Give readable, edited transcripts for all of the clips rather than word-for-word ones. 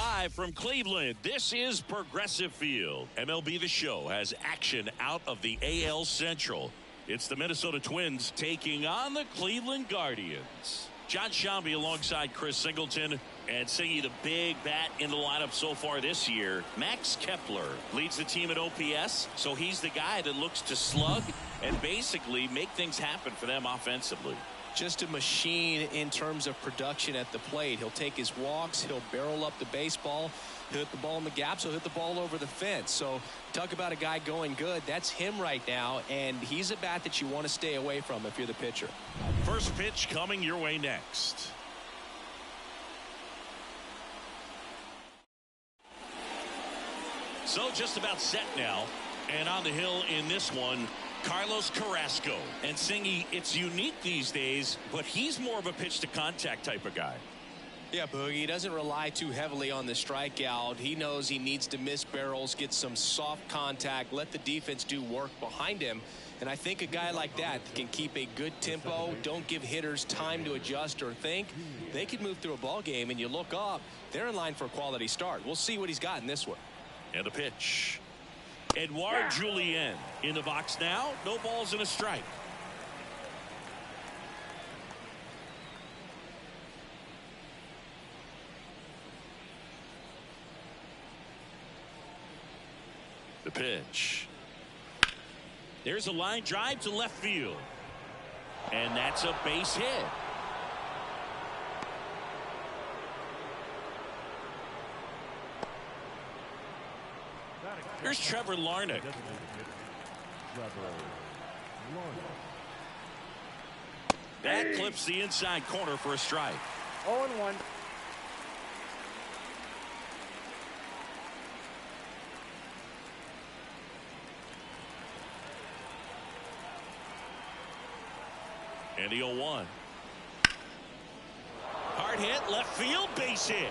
Live from Cleveland, this is Progressive Field. MLB The Show has action out of the AL Central. It's the Minnesota Twins taking on the Cleveland Guardians. John Shambi alongside Chris Singleton, and Singy, the big bat in the lineup so far this year. Max Kepler leads the team at OPS, so he's the guy that looks to slug and basically make things happen for them offensively. Just a machine in terms of production at the plate. He'll take his walks, he'll barrel up the baseball, he'll hit the ball in the gaps, he'll hit the ball over the fence. So talk about a guy going good. That's him right now, and he's a bat that you want to stay away from if you're the pitcher. First pitch coming your way next. So just about set now, and on the hill in this one, Carlos Carrasco. And Singy, it's unique these days, but he's more of a pitch to contact type of guy. Yeah, Boogie, he doesn't rely too heavily on the strikeout. He knows he needs to miss barrels, get some soft contact, let the defense do work behind him. And I think a guy like that can keep a good tempo, don't give hitters time to adjust or think. They could move through a ball game, and you look up, they're in line for a quality start. We'll see what he's got in this one. And a pitch. Edouard Julien in the box now. No balls and a strike. The pitch. There's a line drive to left field. And that's a base hit. Here's Trevor Larnach. That clips the inside corner for a strike. 0-1. And the 0-1. Hard hit, left field, base hit.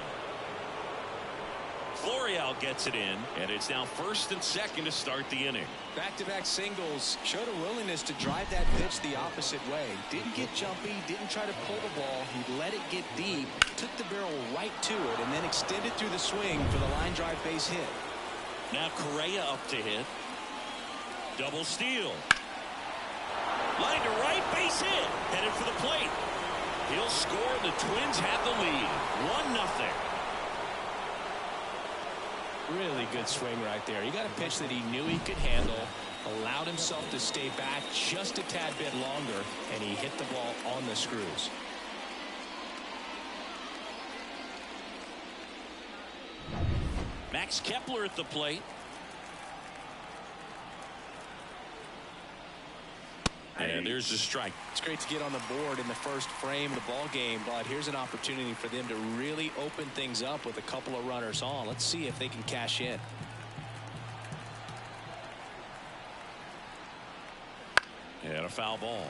Florial gets it in, and it's now first and second to start the inning. Back-to-back singles, showed a willingness to drive that pitch the opposite way. Didn't get jumpy, didn't try to pull the ball. He let it get deep, took the barrel right to it, and then extended through the swing for the line drive base hit. Now Correa up to hit. Double steal. Line to right, base hit. Headed for the plate. He'll score. The Twins have the lead. 1-0. Really good swing right there. He got a pitch that he knew he could handle, allowed himself to stay back just a tad bit longer, and he hit the ball on the screws. Max Kepler at the plate. And there's the strike. It's great to get on the board in the first frame of the ball game, but here's an opportunity for them to really open things up with a couple of runners on. Let's see if they can cash in. And a foul ball.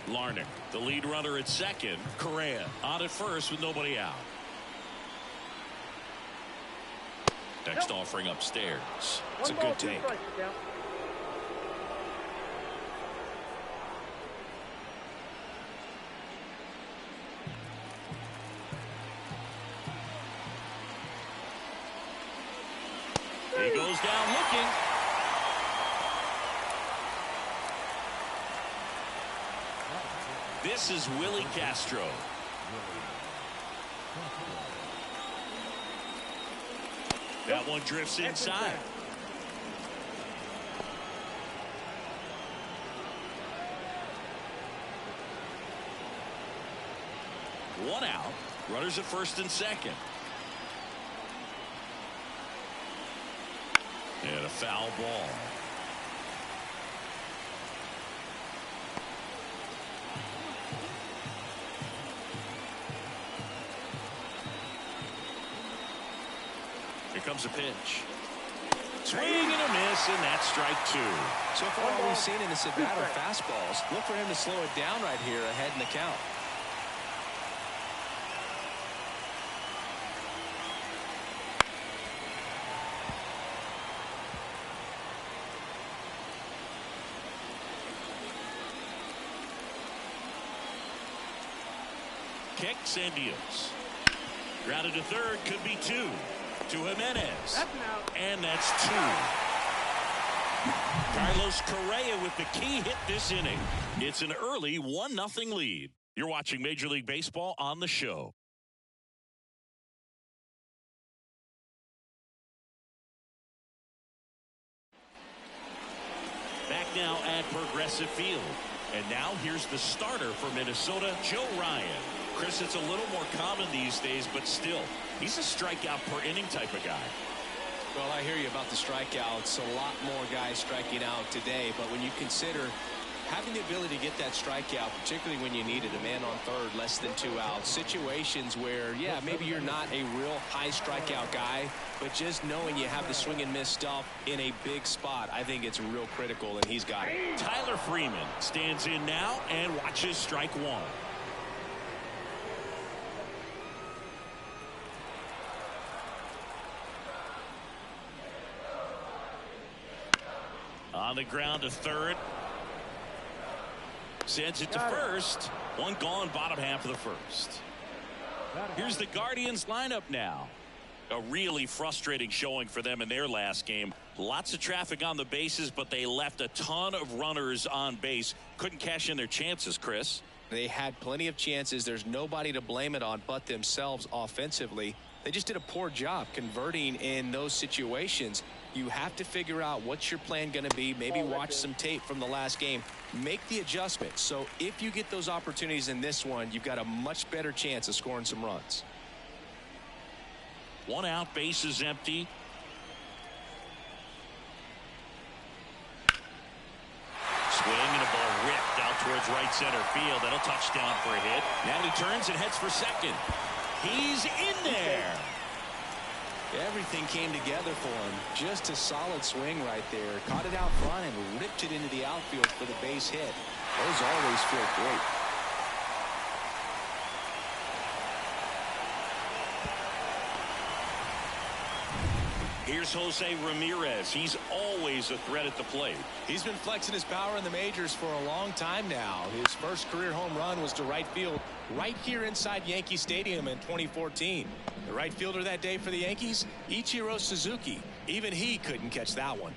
Larnach, the lead runner at second. Correa on at first with nobody out. Next offering upstairs. It's a good take. He goes down looking. This is Willie Castro. That one drifts inside. One out. Runners at first and second. And a foul ball. Here comes a pitch. Swing and a miss, and that's strike two. So far, all we've seen in this at-bat are fastballs. Look for him to slow it down right here ahead in the count. kicks and deals. Grounded to third, could be 2. To Jimenez. And that's 2. Carlos Correa with the key hit this inning. It's an early 1-0 lead. You're watching Major League Baseball on the show. Back now at Progressive Field. And now here's the starter for Minnesota, Joe Ryan. Chris, it's a little more common these days, but still, he's a strikeout per inning type of guy. Well, I hear you about the strikeouts. A lot more guys striking out today, but when you consider having the ability to get that strikeout, particularly when you need it, a man on third, less than 2 outs, situations where, yeah, maybe you're not a real high strikeout guy, but just knowing you have the swing and miss stuff in a big spot, I think it's real critical, and he's got it. Tyler Freeman stands in now and watches strike 1. On the ground to third. Sends it to first. 1 gone, bottom half of the first. Here's the Guardians lineup now. A really frustrating showing for them in their last game. Lots of traffic on the bases, but they left a ton of runners on base. Couldn't cash in their chances, Chris. They had plenty of chances. There's nobody to blame it on but themselves offensively. They just did a poor job converting in those situations. You have to figure out what's your plan going to be. Maybe watch some tape from the last game. Make the adjustments. So if you get those opportunities in this one, you've got a much better chance of scoring some runs. 1 out, base is empty. Swing and a ball ripped out towards right center field. That'll touchdown for a hit. Now he turns and heads for second. He's in there. Everything came together for him. Just a solid swing right there. Caught it out front and ripped it into the outfield for the base hit. Those always feel great. Here's Jose Ramirez. He's always a threat at the plate. He's been flexing his power in the majors for a long time now. His first career home run was to right field right here inside Yankee Stadium in 2014. The right fielder that day for the Yankees, Ichiro Suzuki. Even he couldn't catch that one.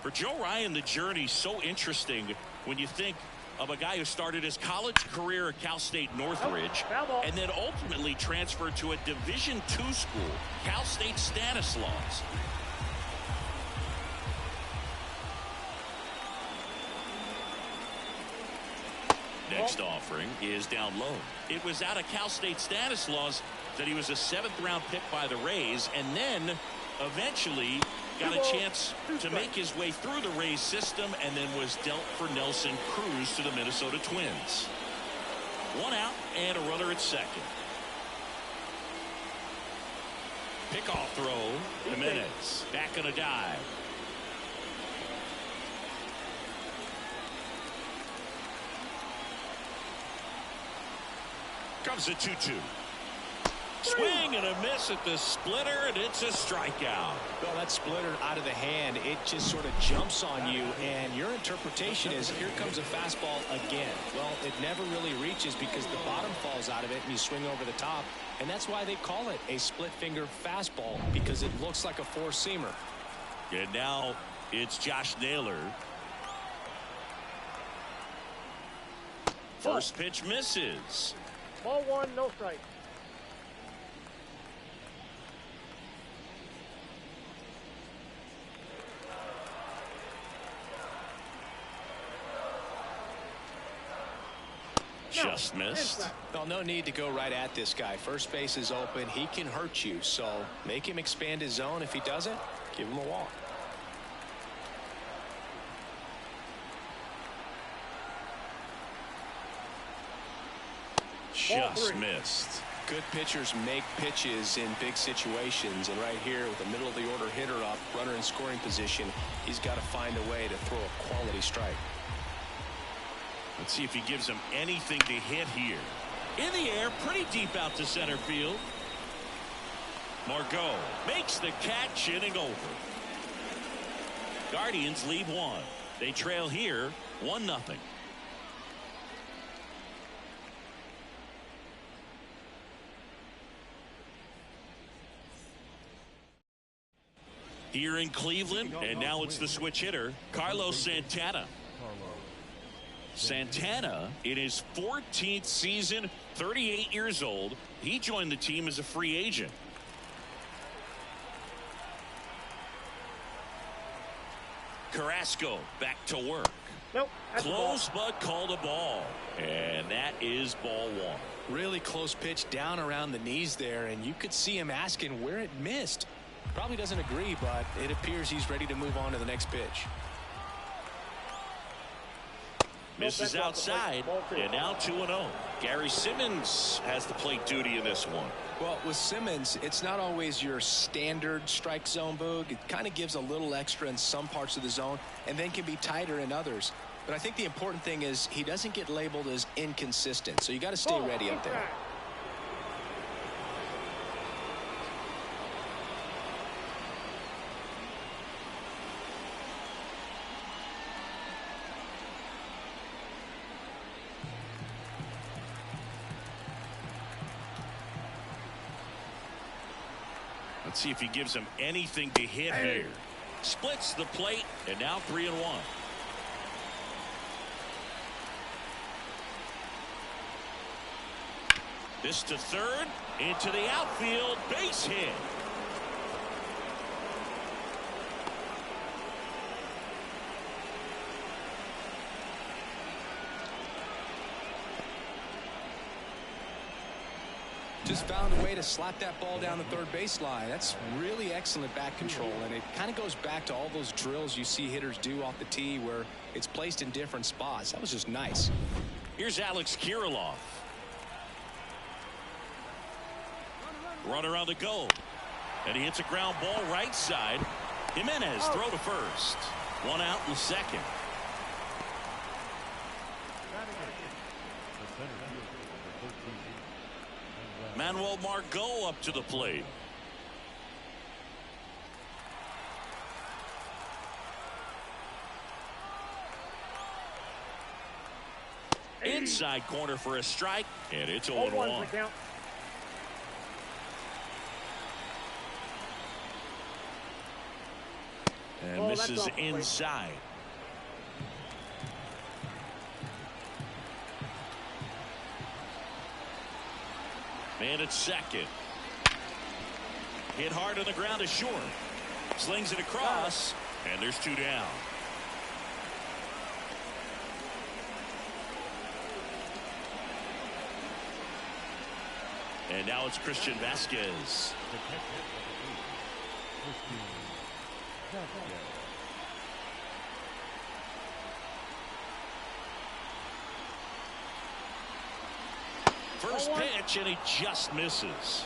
For Joe Ryan, the journey's so interesting when you think of a guy who started his college career at Cal State Northridge and then ultimately transferred to a Division II school, Cal State Stanislaus. Next offering is down low. It was out of Cal State Stanislaus that he was a 7th-round pick by the Rays, and then eventually got a chance to make his way through the Rays system and then was dealt for Nelson Cruz to the Minnesota Twins. 1 out and a runner at second. Pickoff throw. Jimenez back on a dive. Comes a 2-2. Swing and a miss at the splitter, and it's a strikeout. Well, that splitter out of the hand, it just sort of jumps on you, and your interpretation is here comes a fastball again. Well, it never really reaches because the bottom falls out of it and you swing over the top, and that's why they call it a split finger fastball, because it looks like a four-seamer. And now it's Josh Naylor. First pitch misses. Ball 1, no strike. Just missed. Well, no need to go right at this guy. First base is open. He can hurt you, so make him expand his zone. If he doesn't, give him a walk. Just missed. Good pitchers make pitches in big situations, and right here with the middle of the order hitter up, runner in scoring position, he's got to find a way to throw a quality strike. Let's see if he gives him anything to hit here. In the air, pretty deep out to center field. Margot makes the catch, inning over. Guardians lead 1. They trail here 1-0. here in Cleveland, and now it's the switch hitter, Carlos Santana. Santana, in his 14th season, 38 years old. He joined the team as a free agent. Carrasco back to work. Nope. Close but called a ball. And that is ball one. Really close pitch down around the knees there, and you could see him asking where it missed. Probably doesn't agree, but it appears he's ready to move on to the next pitch. Misses outside, and now 2-0. Gary Simmons has the plate duty in this one. Well, with Simmons, it's not always your standard strike zone, Boog. It kind of gives a little extra in some parts of the zone and then can be tighter in others. But I think the important thing is he doesn't get labeled as inconsistent, so you got to stay ready up there. Let's see if he gives him anything to hit here. Splits the plate, and now 3-1. This to third, into the outfield, base hit. Just found a way to slap that ball down the third baseline. That's really excellent bat control, and it kind of goes back to all those drills you see hitters do off the tee where it's placed in different spots. That was just nice. Here's Alex Kirilloff. Runner on the go, and he hits a ground ball right side. Jimenez throw to first. One out in the second. Manuel Margot up to the plate. Inside corner for a strike, and it's 0-1. And misses inside. Man at second. Hit hard on the ground to short. Slings it across, and there's 2 down. And now it's Christian Vasquez. First pitch, and he just misses.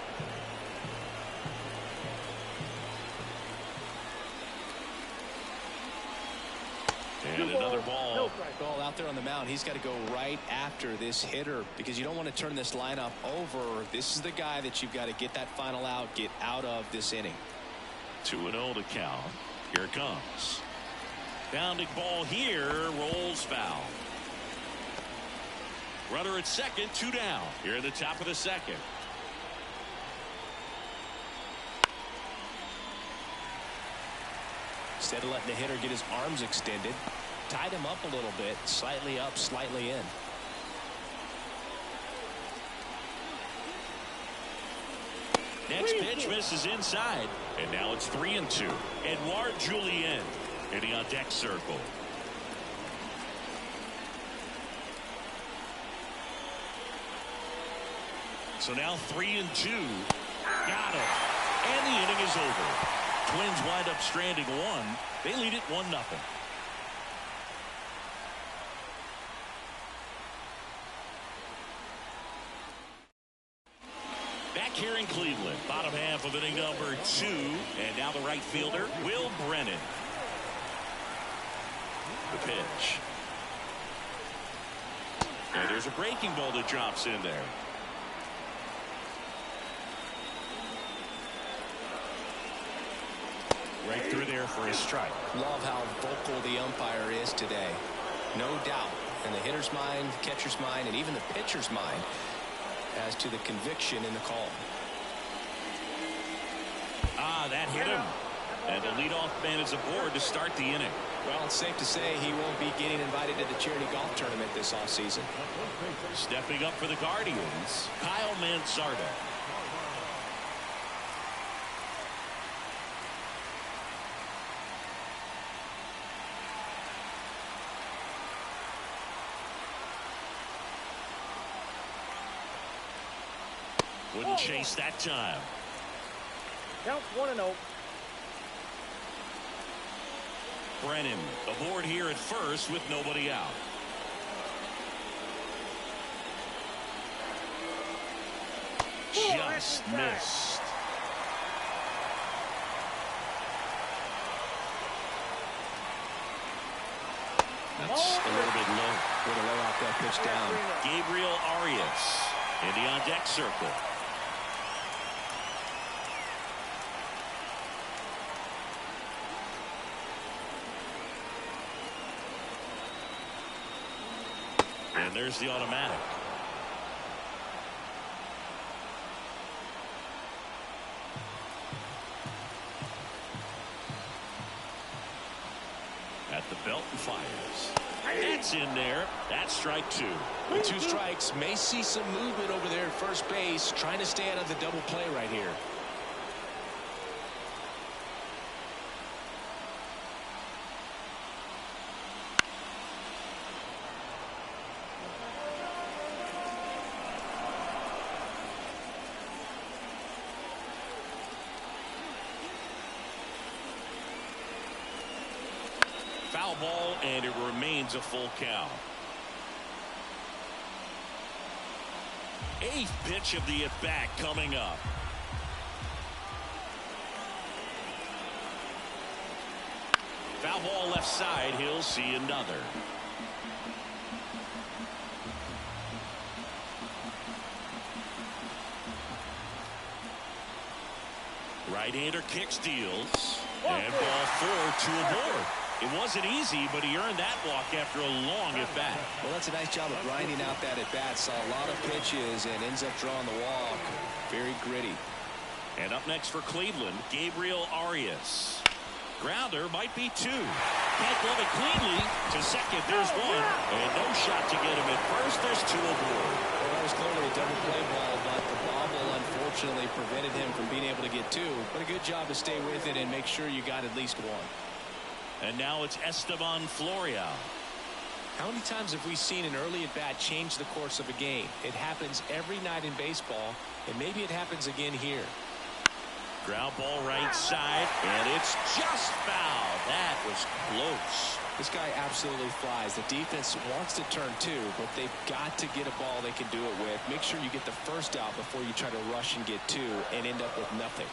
And another ball. Ball out there on the mound. He's got to go right after this hitter because you don't want to turn this lineup over. This is the guy that you've got to get that final out, get out of this inning. 2-0 to count. Here it comes. Bounding ball here, rolls foul. Runner at second, 2 down. Here in the top of the second. Instead of letting the hitter get his arms extended, tied him up a little bit, slightly up, slightly in. Next pitch misses inside, and now it's 3-2. Edouard Julien hitting on deck circle. So now 3-2. Got him. And the inning is over. Twins wind up stranding 1. They lead it 1-0. Back here in Cleveland, bottom half of inning number 2. And now the right fielder, Will Brennan. The pitch. And there's a breaking ball that drops in there. Right through there for a strike. Love how vocal the umpire is today. No doubt in the hitter's mind, catcher's mind, and even the pitcher's mind as to the conviction in the call. Ah, that hit him. And the leadoff man is aboard to start the inning. Well, it's safe to say he won't be getting invited to the charity golf tournament this offseason. Stepping up for the Guardians, Kyle Mansardo. Wouldn't chase that time. Counts 1-0. Brennan aboard here at first with nobody out. Just missed. That's a little bit low. Way to lay off that pitch down. Gabriel Arias in the on-deck circle. And there's the automatic. At the belt and fires. That's in there. That's strike two. With 2 strikes, may see some movement over there at first base, trying to stay out of the double play right here. Foul ball, and it remains a full count. 8th pitch of the at-bat coming up. Foul ball left side. He'll see another. Right-hander kicks, deals, and ball 4, 2 aboard. It wasn't easy, but he earned that walk after a long at-bat. Well, that's a nice job of grinding out that at-bat. Saw a lot of pitches and ends up drawing the walk. Very gritty. And up next for Cleveland, Gabriel Arias. Grounder might be 2. Can't glove it cleanly. To second, there's 1. And no shot to get him at first. There's 2 aboard. Well, that was clearly a double play ball, but the bobble unfortunately prevented him from being able to get 2. But a good job to stay with it and make sure you got at least 1. And now it's Esteban Florial. How many times have we seen an early at-bat change the course of a game? It happens every night in baseball, and maybe it happens again here. Ground ball right side, and it's just foul. That was close. This guy absolutely flies. The defense wants to turn 2, but they've got to get a ball they can do it with. Make sure you get the first out before you try to rush and get 2 and end up with nothing.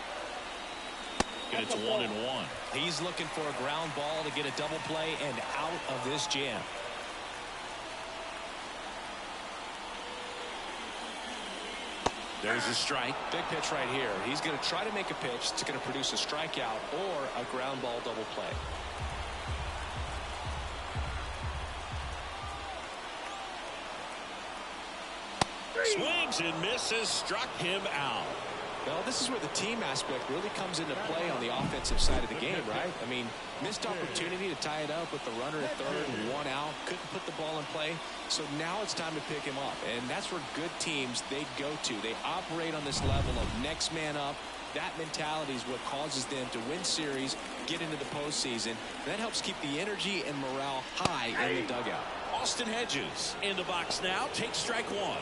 And it's 1-1. He's looking for a ground ball to get a double play and out of this jam. There's a strike. Big pitch right here. He's going to try to make a pitch that's going to produce a strikeout or a ground ball double play. Swings and misses, struck him out. Well, this is where the team aspect really comes into play on the offensive side of the game, right? I mean, missed opportunity to tie it up with the runner at third and 1 out. Couldn't put the ball in play. So now it's time to pick him up. And that's where good teams, they go to. They operate on this level of next man up. That mentality is what causes them to win series, get into the postseason. That helps keep the energy and morale high in the dugout. Austin Hedges in the box now. Takes strike 1.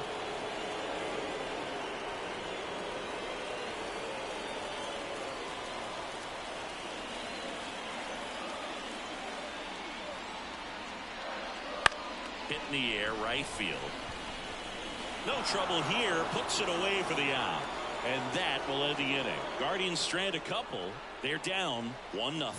Hit in the air, right field. No trouble here. Puts it away for the out. And that will end the inning. Guardians strand a couple. They're down 1-0.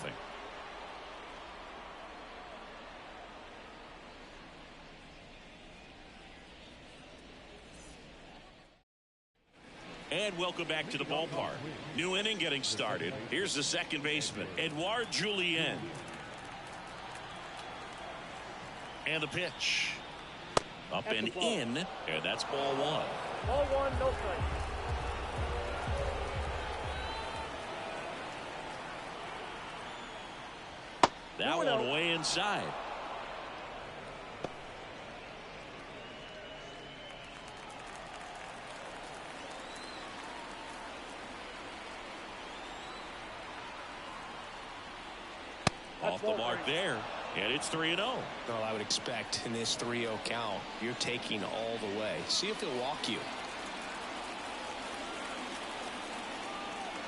And welcome back to the ballpark. New inning getting started. Here's the second baseman, Edouard Julien. And the pitch. Up and in, and that's ball 1. Ball 1, no strike. That one way inside. Off the mark there, and it's 3-0. Well, I would expect in this 3-0 count, you're taking all the way. See if he'll walk you.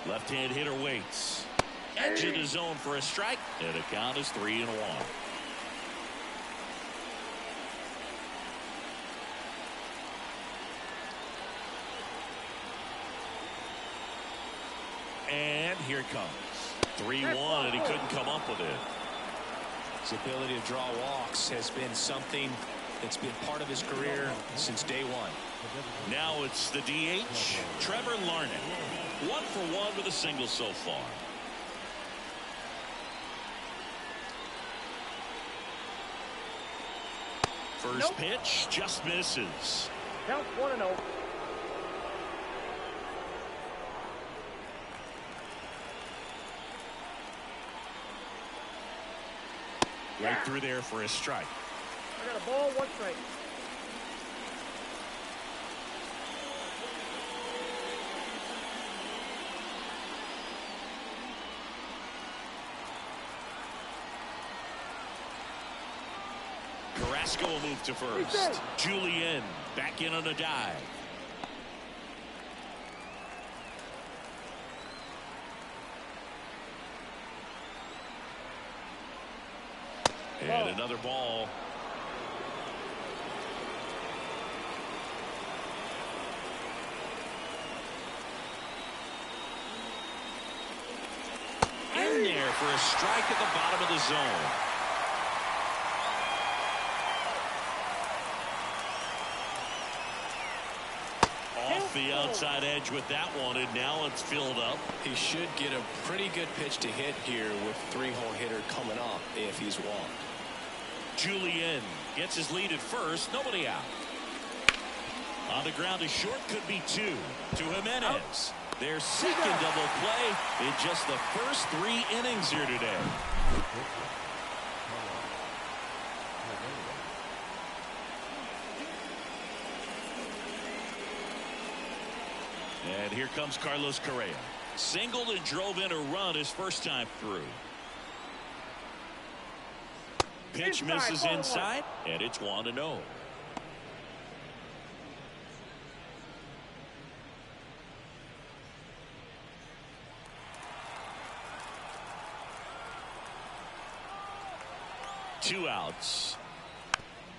Left-hand hitter waits. Edge of the zone for a strike, and the count is 3-1. And here it comes. 3-1, and he couldn't come up with it. His ability to draw walks has been something that's been part of his career since day one. Now it's the DH, Trevor Larnach. 1 for 1 with a single so far. First pitch just misses. Count 1-0. Right through there for a strike. I got a ball, 1 strike. Carrasco will move to first. Julian back in on a dive. And another ball. In there for a strike at the bottom of the zone. Off the outside edge with that one, and now it's filled up. He should get a pretty good pitch to hit here with 3-hole hitter coming up if he's walked. Julian gets his lead at first. Nobody out. On the ground, a short could be 2 to Jimenez. Their second double play in just the first 3 innings here today. And here comes Carlos Correa. Singled and drove in a run his first time through. Pitch misses inside, and it's 1-0. Two outs.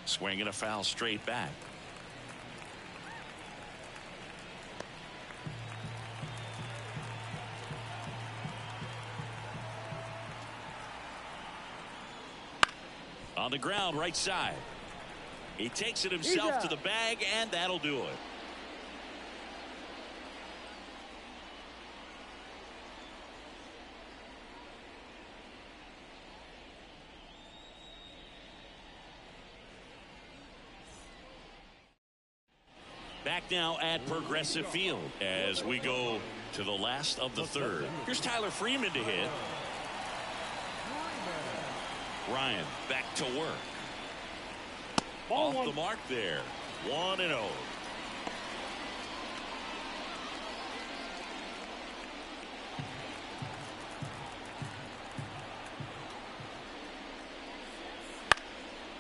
Swing and a foul straight back. On the ground, right side. He takes it himself to the bag, and that'll do it. Back now at Progressive Field as we go to the last of the third. Here's Tyler Freeman to hit. Ryan back to work. Off the mark there. 1-0.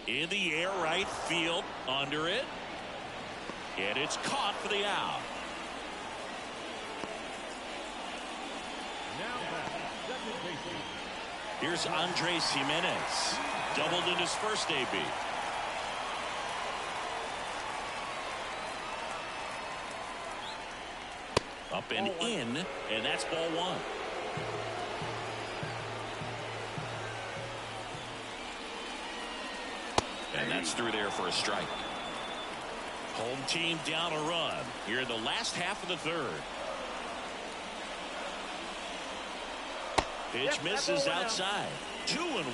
In the air, right field, under it. And it's caught for the out. Here's Andres Jimenez. Doubled in his first AB. Up and in, and that's ball 1. And that's through there for a strike. Home team down a run here in the last half of the third. Pitch misses outside. 2-1.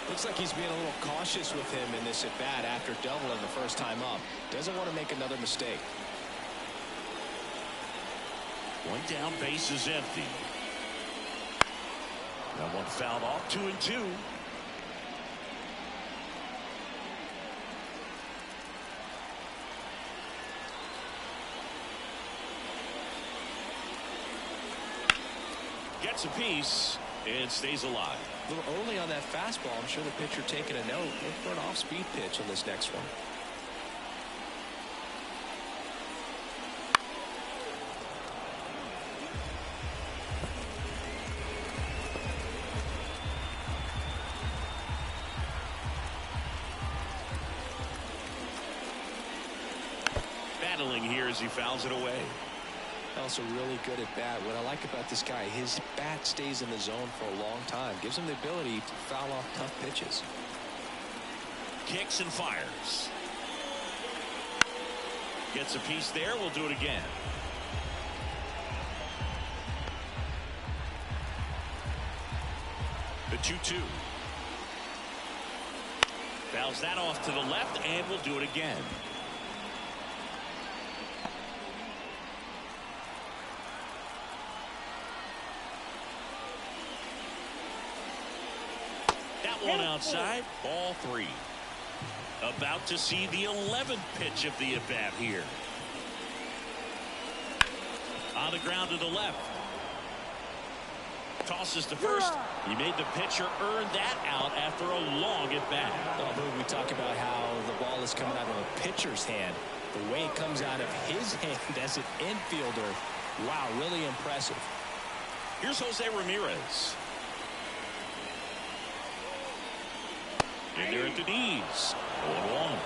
Looks like he's being a little cautious with him in this at bat after doubling the first time up. Doesn't want to make another mistake. One down, base is empty. That one fouled off. 2-2. Gets a piece and stays alive. A little early on that fastball. I'm sure the pitcher taking a note. Look for an off-speed pitch on this next one. Battling here as he fouls it away. Also really good at bat. What I like about this guy, his bat stays in the zone for a long time. Gives him the ability to foul off tough pitches. Kicks and fires. Gets a piece there. We'll do it again. The 2-2. Fouls that off to the left, and we'll do it again. One outside, ball 3. About to see the 11th pitch of the at-bat here. On the ground to the left. Tosses to first. He made the pitcher earn that out after a long at-bat. Well, we talk about how the ball is coming out of a pitcher's hand. The way it comes out of his hand as an infielder. Wow, really impressive. Here's Jose Ramirez. And they're at the knees. 0-1.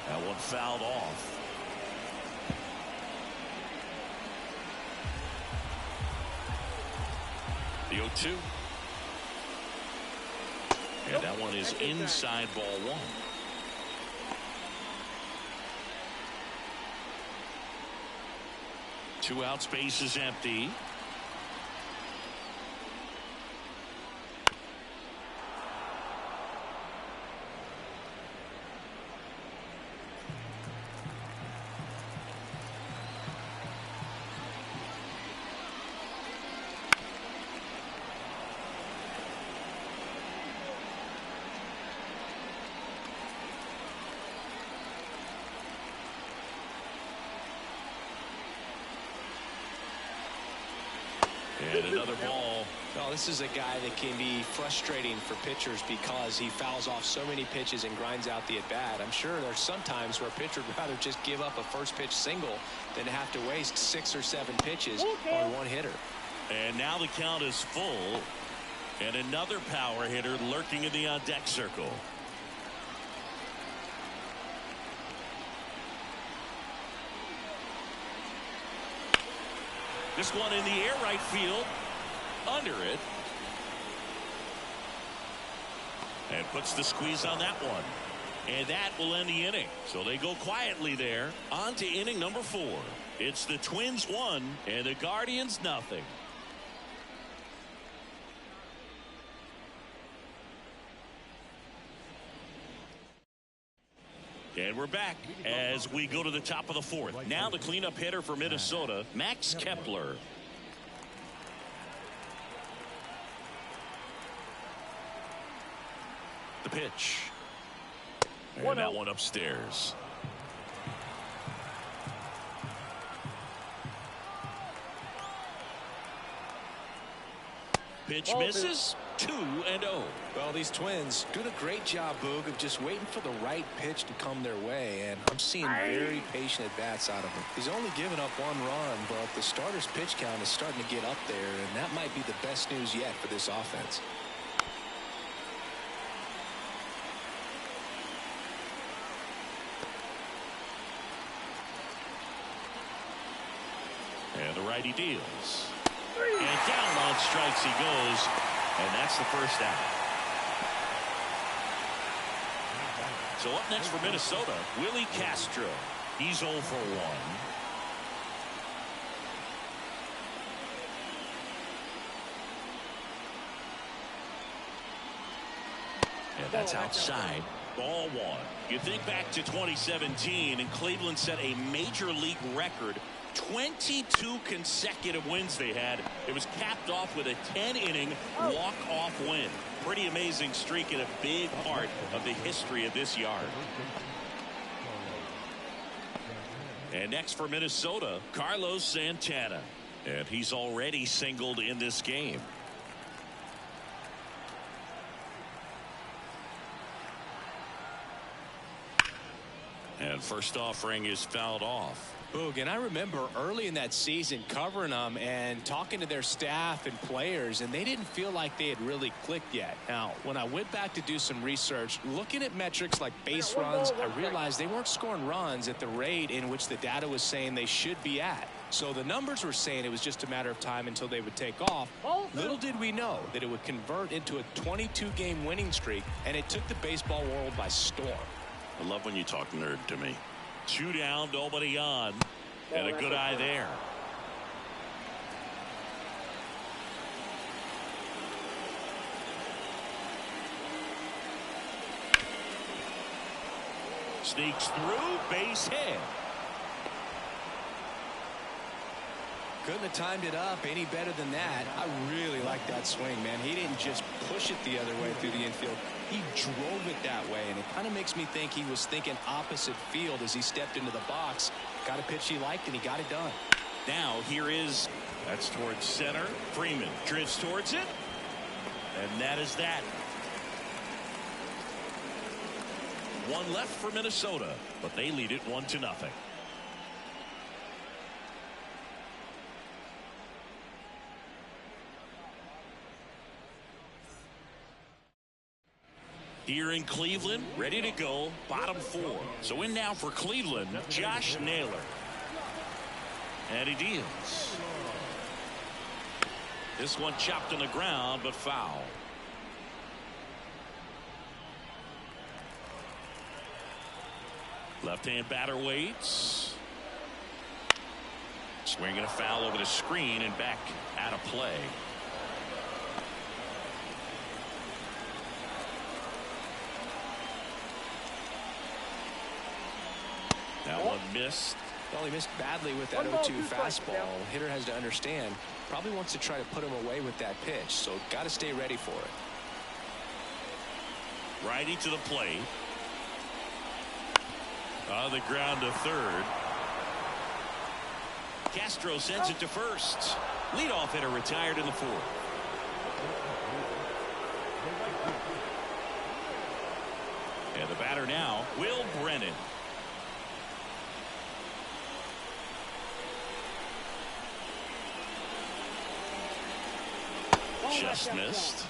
That one fouled off. The 0-2. And that one is inside ball 1. Two outs, base is empty. And another ball. Well, this is a guy that can be frustrating for pitchers because he fouls off so many pitches and grinds out the at-bat. I'm sure there's some times where a pitcher would rather just give up a first pitch single than to have to waste 6 or 7 pitches on one hitter. And now the count is full. And another power hitter lurking in the on-deck circle. This one in the air, right field, under it. And puts the squeeze on that one. And that will end the inning. So they go quietly there. On to inning number 4. It's the Twins 1 and the Guardians nothing. And we're back as we go to the top of the 4th. Now the cleanup hitter for Minnesota, Max Kepler. The pitch. And that one upstairs. Pitch misses. 2-0. Well, these Twins doing a great job, Boog, of just waiting for the right pitch to come their way, and I'm seeing very patient at-bats out of him. He's only given up 1 run, but the starter's pitch count is starting to get up there, and that might be the best news yet for this offense. And the righty deals. And down on strikes he goes. And that's the first out. So up next for Minnesota, Willie Castro. He's 0 for 1. And that's outside. Ball 1. You think back to 2017, and Cleveland set a major league record. 22 consecutive wins they had. It was capped off with a 10-inning walk-off win. Pretty amazing streak and a big part of the history of this yard. And next for Minnesota, Carlos Santana. And he's already singled in this game. And first offering is fouled off. Boog, and I remember early in that season covering them and talking to their staff and players, and they didn't feel like they had really clicked yet. Now, when I went back to do some research, looking at metrics like base runs, I realized they weren't scoring runs at the rate in which the data was saying they should be at. So the numbers were saying it was just a matter of time until they would take off. Little did we know that it would convert into a 22-game winning streak, and it took the baseball world by storm. I love when you talk nerd to me. 2 down, nobody on, and a good eye there. Sneaks through, base hit. Couldn't have timed it up any better than that. I really like that swing, man. He didn't just push it the other way through the infield. He drove it that way, and it kind of makes me think he was thinking opposite field as he stepped into the box. Got a pitch he liked, and he got it done. Now here is, that's towards center. Freeman drifts towards it, and that is that. 1 left for Minnesota, but they lead it 1-0. Here in Cleveland, ready to go, bottom 4. So in now for Cleveland, Josh Naylor. And he deals. This one chopped on the ground, but foul. Left-hand batter waits. Swinging a foul over the screen and back out of play. That one missed. Well, he missed badly with that 0-2 fastball. Hitter has to understand. Probably wants to try to put him away with that pitch, so got to stay ready for it. Righty to the plate. On the ground to third. Castro sends it to first. Leadoff hitter retired in the 4th. And the batter now, Will Brennan. Just missed.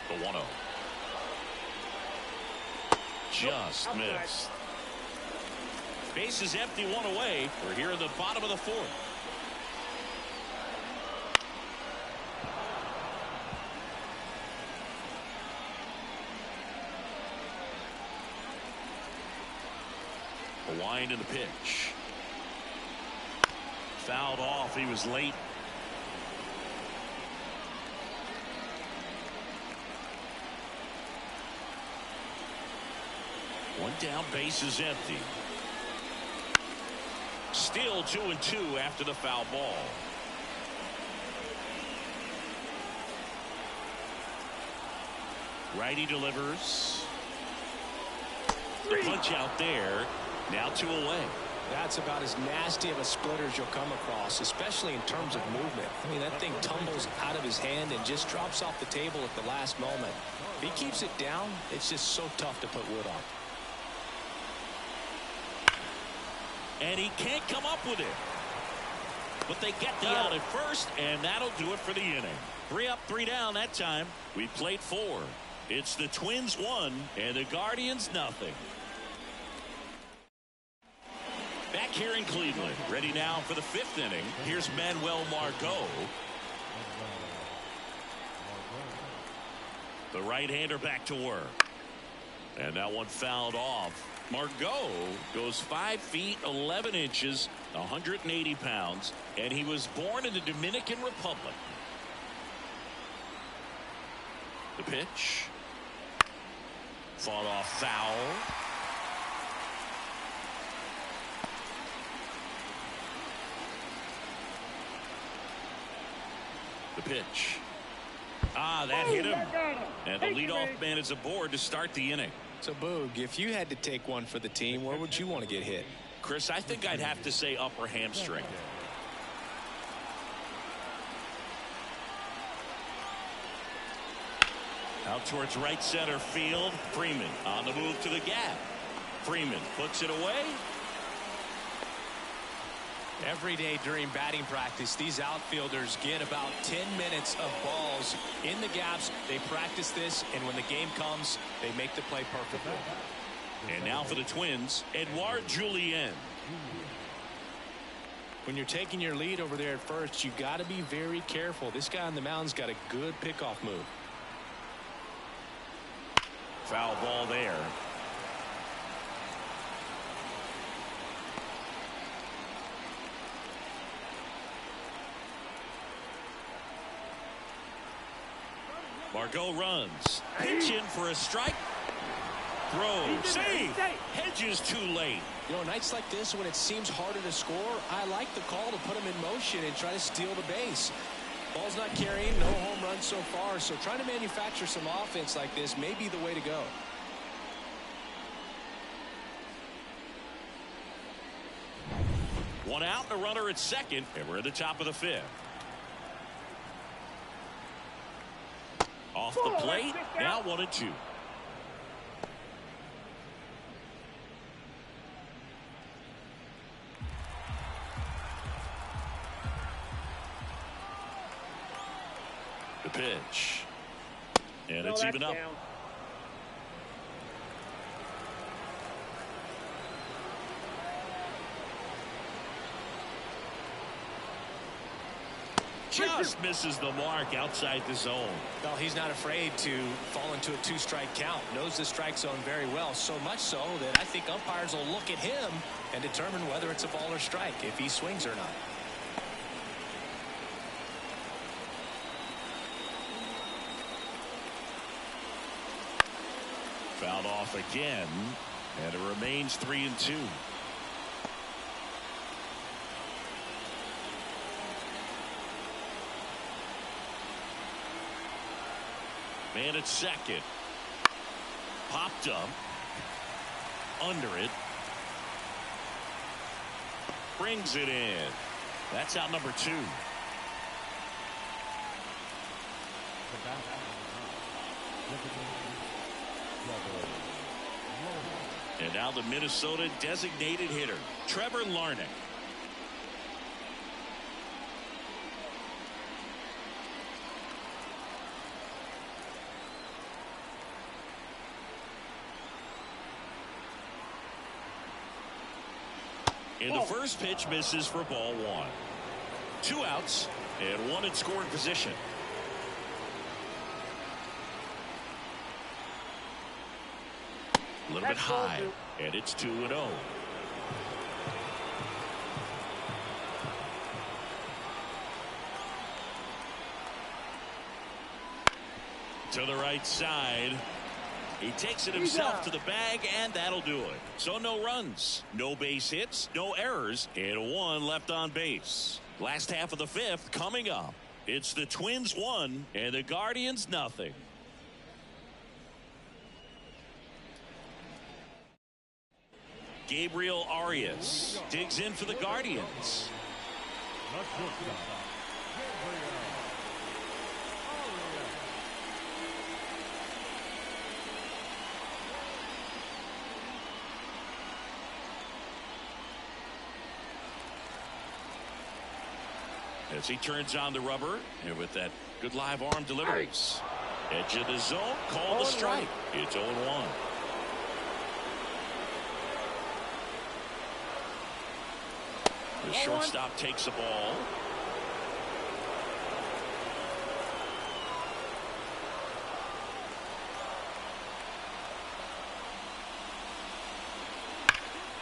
The 1-0. Just missed. Base is empty, 1 away. We're here in the bottom of the 4th. A wind in the pitch. Fouled off. He was late. One down, base is empty. Still 2-2 after the foul ball. Righty delivers. The punch out there. Now 2 away. That's about as nasty of a splitter as you'll come across, especially in terms of movement. I mean, that thing tumbles out of his hand and just drops off the table at the last moment. If he keeps it down, it's just so tough to put wood on. And he can't come up with it. But they get the out at first, and that'll do it for the inning. 3 up, 3 down that time. We played 4. It's the Twins 1 and the Guardians nothing. Back here in Cleveland, ready now for the 5th inning. Here's Manuel Margot. The right-hander back to work. And that one fouled off. Margot goes 5 feet 11 inches, 180 pounds, and he was born in the Dominican Republic. The pitch. Fought off foul. The pitch. Ah, that hit him. And the leadoff man is aboard to start the inning. So, Boog, if you had to take one for the team, where would you want to get hit? Chris, I think I'd have to say upper hamstring. Out towards right center field. Freeman on the move to the gap. Freeman puts it away. Every day during batting practice, these outfielders get about 10 minutes of balls in the gaps. They practice this, and when the game comes, they make the play perfectly. And now for the Twins, Edouard Julien. When you're taking your lead over there at first, you've got to be very careful. This guy on the mound's got a good pickoff move. Foul ball there. Margot runs. Pitch in for a strike. Throw. Save. Hedges too late. You know, nights like this when it seems harder to score, I like the call to put him in motion and try to steal the base. Ball's not carrying, no home runs so far, so trying to manufacture some offense like this may be the way to go. One out and a runner at second, and we're at the top of the fifth. Off the plate, now 1-2. The pitch. And it's even up. Down. Just misses the mark outside the zone. Well, he's not afraid to fall into a two-strike count. Knows the strike zone very well, so much so that I think umpires will look at him and determine whether it's a ball or strike, if he swings or not. Fouled off again, and it remains 3-2. Man at second. Popped up. Under it. Brings it in. That's out number 2. And now the Minnesota designated hitter, Trevor Larnach. And the first pitch misses for ball 1. 2 outs and 1 in scoring position. A little bit high, and it's 2-0. To the right side. He takes it himself to the bag, and that'll do it. So no runs, no base hits, no errors, and 1 left on base. Last half of the 5th coming up. It's the Twins 1 and the Guardians nothing. Gabriel Arias digs in for the Guardians. As he turns on the rubber, and with that good live arm delivers. Edge of the zone, call the strike. It's 0-1. The shortstop takes the ball.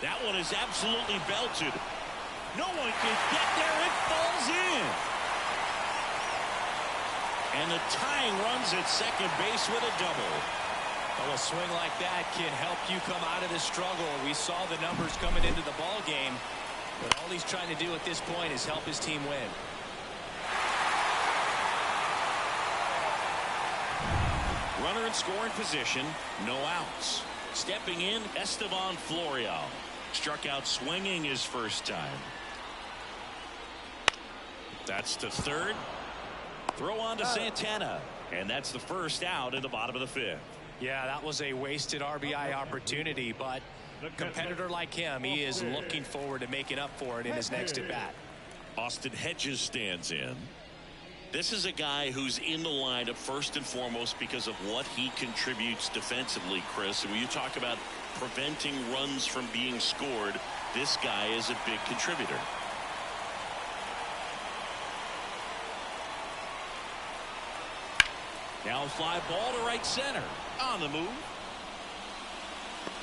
That one is absolutely belted. No one can get there. It falls in. And the tying runs at second base with a double. Well, a swing like that can help you come out of the struggle. We saw the numbers coming into the ball game, but all he's trying to do at this point is help his team win. Runner in scoring position, no outs. Stepping in, Estevan Florial. Struck out swinging his first time. That's to third. Throw on to Santana. And that's the first out in the bottom of the fifth. Yeah, that was a wasted RBI opportunity, but a competitor like him, he is looking forward to making up for it in his next at bat. Austin Hedges stands in. This is a guy who's in the lineup first and foremost because of what he contributes defensively, Chris. And when you talk about preventing runs from being scored, this guy is a big contributor. Now a fly ball to right center. On the move.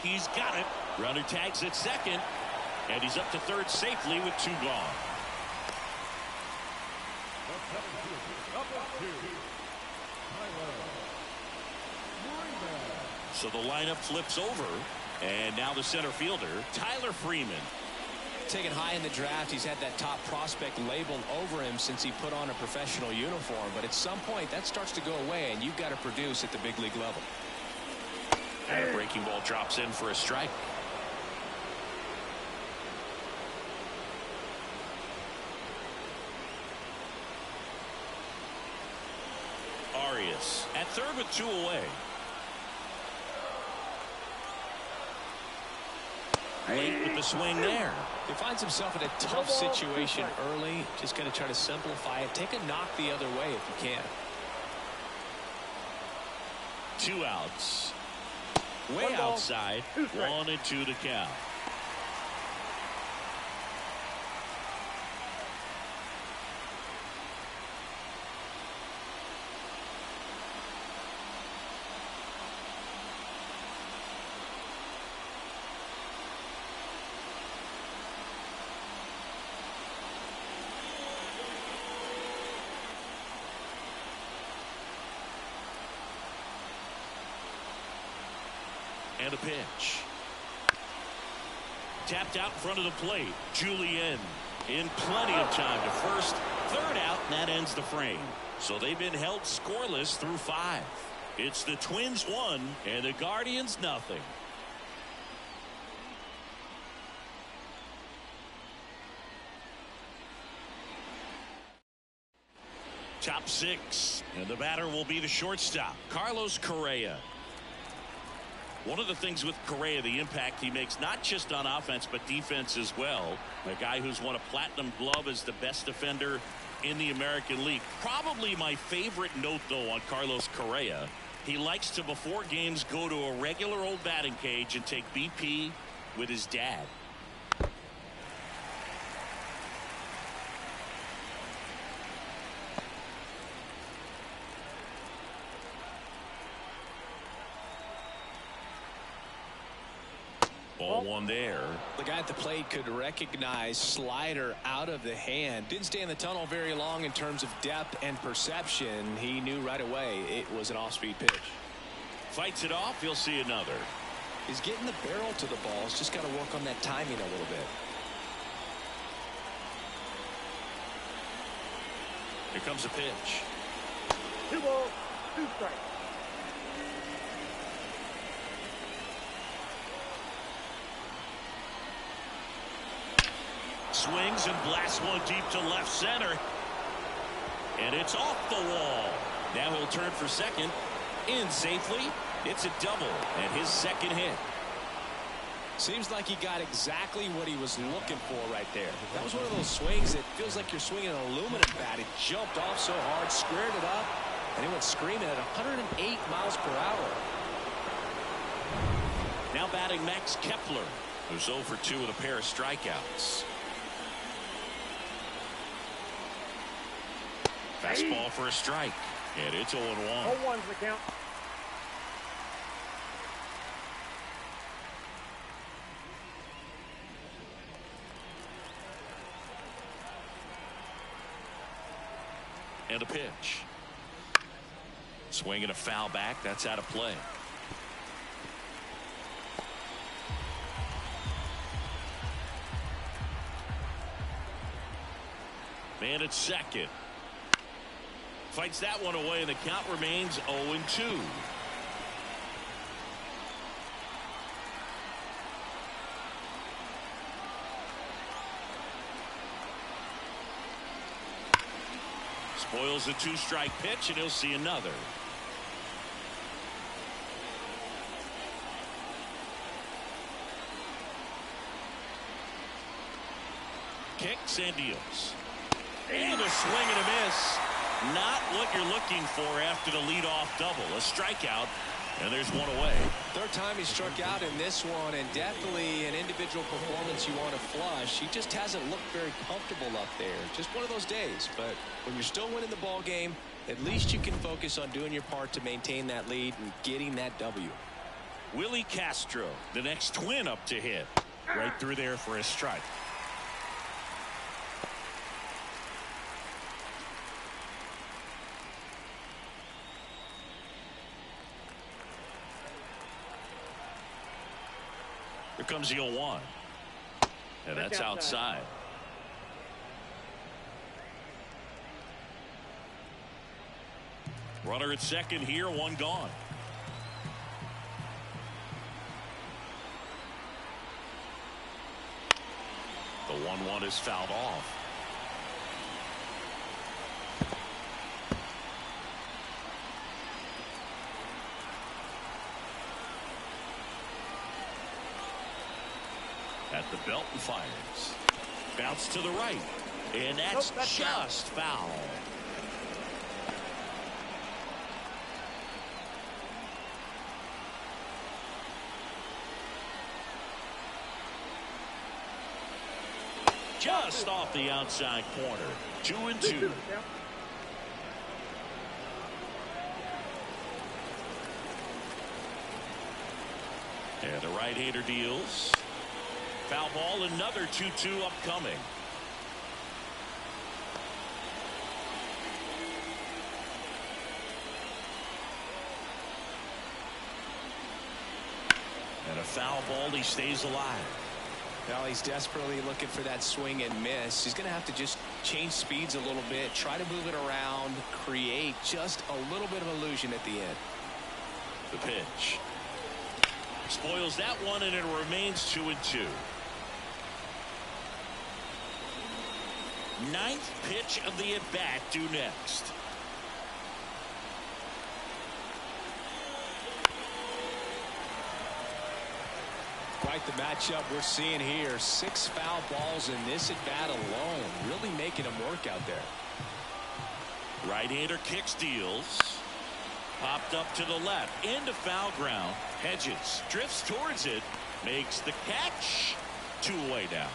He's got it. Runner tags at second. And he's up to third safely with 2 gone. So the lineup flips over. And now the center fielder, Tyler Freeman. Taken high in the draft, he's had that top prospect labeled over him since he put on a professional uniform. But at some point, that starts to go away, and you've got to produce at the big league level. And a breaking ball drops in for a strike. Arias at third with 2 away. Late with the swing there. He finds himself in a tough situation early. Just got to try to simplify it. Take a knock the other way if you can. 2 outs. Way outside. 1-2 to count. And a pitch. Tapped out in front of the plate. Julien in plenty of time to first. Third out, and that ends the frame. So they've been held scoreless through 5. It's the Twins 1 and the Guardians nothing. Top 6, and the batter will be the shortstop, Carlos Correa. One of the things with Correa, the impact he makes not just on offense but defense as well. A guy who's won a platinum glove as the best defender in the American League. Probably my favorite note though on Carlos Correa, he likes to before games go to a regular old batting cage and take BP with his dad. Ball 1 there. The guy at the plate could recognize slider out of the hand. Didn't stay in the tunnel very long in terms of depth and perception. He knew right away it was an off-speed pitch. Fights it off. He'll see another. He's getting the barrel to the ball. He's just got to work on that timing a little bit. Here comes a pitch. 2 balls, 2 strikes. Swings and blasts one deep to left center. And it's off the wall. Now he'll turn for second. In safely. It's a double and his second hit. Seems like he got exactly what he was looking for right there. That was one of those swings that feels like you're swinging an aluminum bat. It jumped off so hard, squared it up, and he went screaming at 108 miles per hour. Now batting Max Kepler, who's 0 for 2 with a pair of strikeouts. Fastball for a strike, and it's 0-1. 0-1's the count. And a pitch. Swing and a foul back. That's out of play. Man at second. Fights that one away, and the count remains 0-2. Spoils a 2-strike pitch, and he'll see another. Kicks and deals. And a swing and a miss. Not what you're looking for after the leadoff double. A strikeout, and there's one away. Third time he struck out in this one, and definitely an individual performance you want to flush. He just hasn't looked very comfortable up there. Just one of those days. But when you're still winning the ball game, at least you can focus on doing your part to maintain that lead and getting that W. Willie Castro, the next Twin up to hit. Right through there for a strike. Here comes the 0-1. And that's outside. Runner at second here, one gone. The 1-1 is fouled off. At the belt and fires. Bounce to the right. And that's just foul. Just off the outside corner. 2-2. And the right-hander deals. Foul ball, another 2-2 upcoming. And a foul ball, he stays alive. Now he's desperately looking for that swing and miss. He's going to have to just change speeds a little bit, try to move it around, create just a little bit of illusion at the end. The pitch. Spoils that one, and it remains 2-2. Ninth pitch of the at-bat due next. Quite the matchup we're seeing here. 6 foul balls in this at-bat alone. Really making him work out there. Right-hander kicks, deals. Popped up to the left. Into foul ground. Hedges. Drifts towards it. Makes the catch. 2 away now.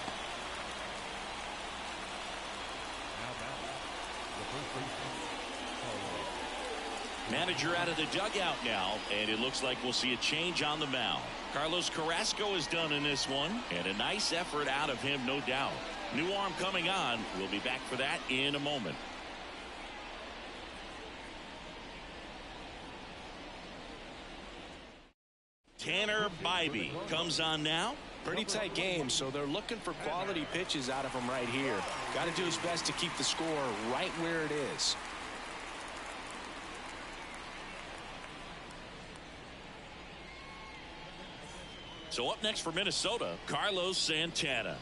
Manager out of the dugout now, and it looks like we'll see a change on the mound. Carlos Carrasco is done in this one, and a nice effort out of him, no doubt. New arm coming on. We'll be back for that in a moment. Tanner Bybee comes on now. Pretty tight game, so they're looking for quality pitches out of him right here. Got to do his best to keep the score right where it is. So up next for Minnesota, Carlos Santana.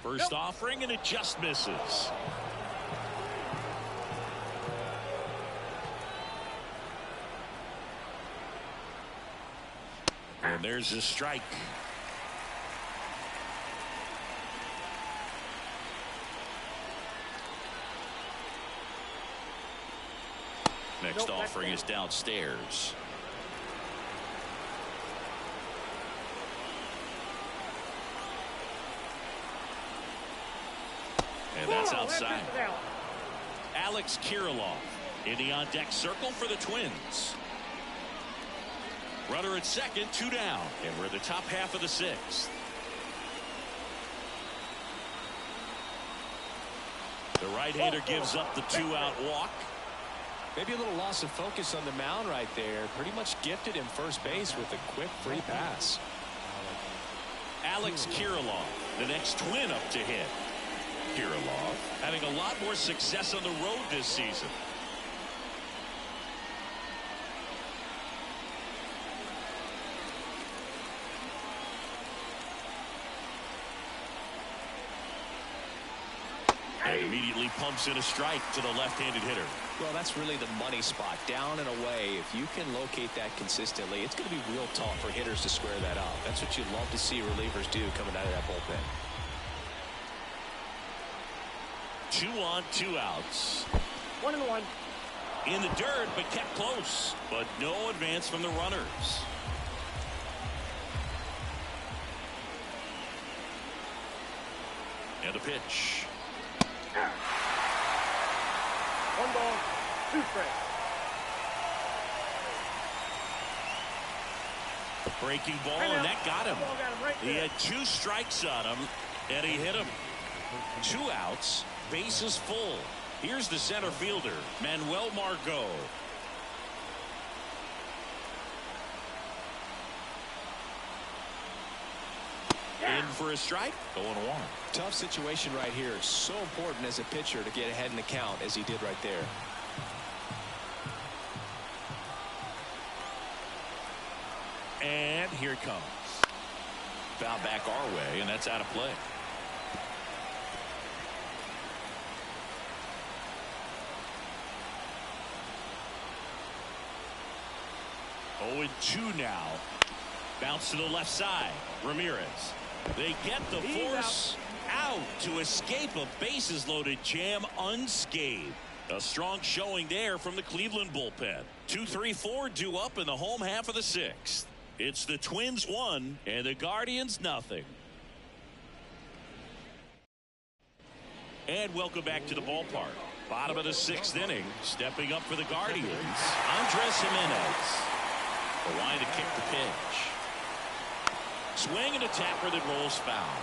First offering, and it just misses. And there's a strike. Next offering is downstairs. And that's outside. Alex Kirilloff in the on-deck circle for the Twins. Runner at second, 2 down, and we're in the top half of the 6th. The right-hander gives up the 2-out walk. Maybe a little loss of focus on the mound right there. Pretty much gifted him first base with a quick free pass. Alex Kirilloff, the next Twin up to hit. Kirilloff having a lot more success on the road this season. Immediately pumps in a strike to the left-handed hitter. Well, that's really the money spot. Down and away, if you can locate that consistently, it's going to be real tough for hitters to square that up. That's what you'd love to see relievers do coming out of that bullpen. 2 on, 2 outs. 1-1. In the dirt, but kept close. But no advance from the runners. And a pitch. 1 ball, 2 strikes. Breaking ball, and that got him. Ball got him right He there. had 2 strikes on him, and he hit him. 2 outs, bases full. Here's the center fielder, Manuel Margot. In for a strike, 0-1. Tough situation right here. So important as a pitcher to get ahead in the count as he did right there. And here it comes. Foul back our way, and that's out of play. Oh, and 2 now. Bounce to the left side. Ramirez. They get the force out to escape a bases loaded jam unscathed. A strong showing there from the Cleveland bullpen. 2-3-4 due up in the home half of the 6th. It's the Twins 1 and the Guardians nothing. And welcome back to the ballpark. Bottom of the 6th inning. Stepping up for the Guardians, Andres Jimenez. The line to kick the pitch. Swing and a tapper that rolls foul.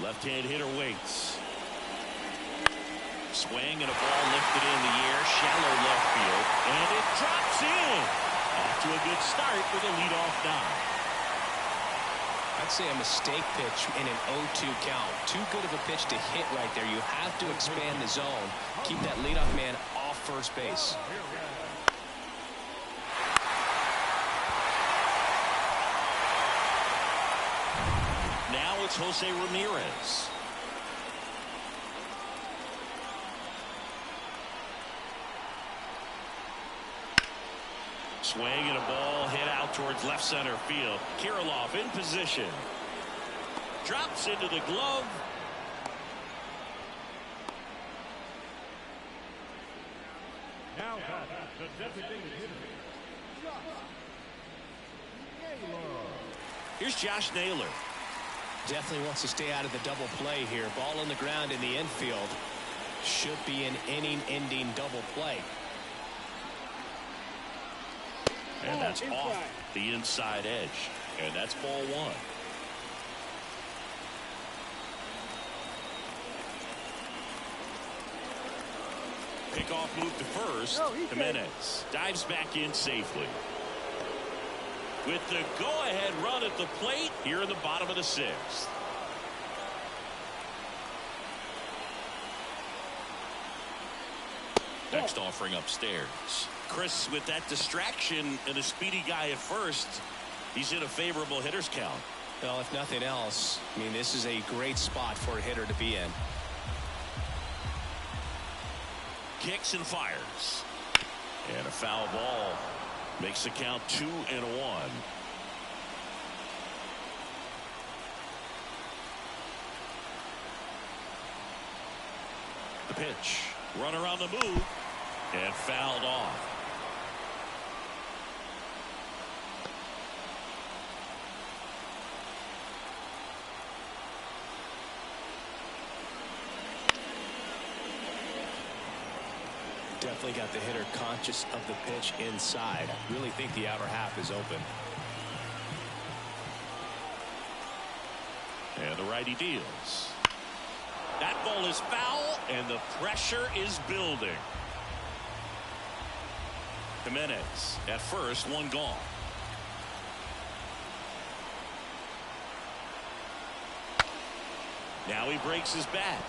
Left-hand hitter waits. Swing and a ball lifted in the air, shallow left field, and it drops in. Off to a good start with a leadoff knock. I'd say a mistake pitch in an 0-2 count. Too good of a pitch to hit right there. You have to expand the zone. Keep that leadoff man off first base. Now it's Jose Ramirez. Swing and a ball hit out towards left center field. Kirilloff in position. Drops into the glove. Now the designated hitter. Here's Josh Naylor. Definitely wants to stay out of the double play here. Ball on the ground in the infield. Should be an inning-ending double play. And that's off the inside edge. And that's ball 1. Pickoff move to first. Jimenez dives back in safely. With the go-ahead run at the plate here in the bottom of the 6th. Next offering upstairs. Chris, with that distraction and a speedy guy at first, he's in a favorable hitter's count. Well, if nothing else, I mean, this is a great spot for a hitter to be in. Kicks and fires. And a foul ball makes the count 2-1. The pitch. Runner on the move. And fouled off. Definitely got the hitter conscious of the pitch inside. I really think the outer half is open. And the righty deals. That ball is foul, and the pressure is building. Jimenez at first, 1 gone. Now he breaks his bat.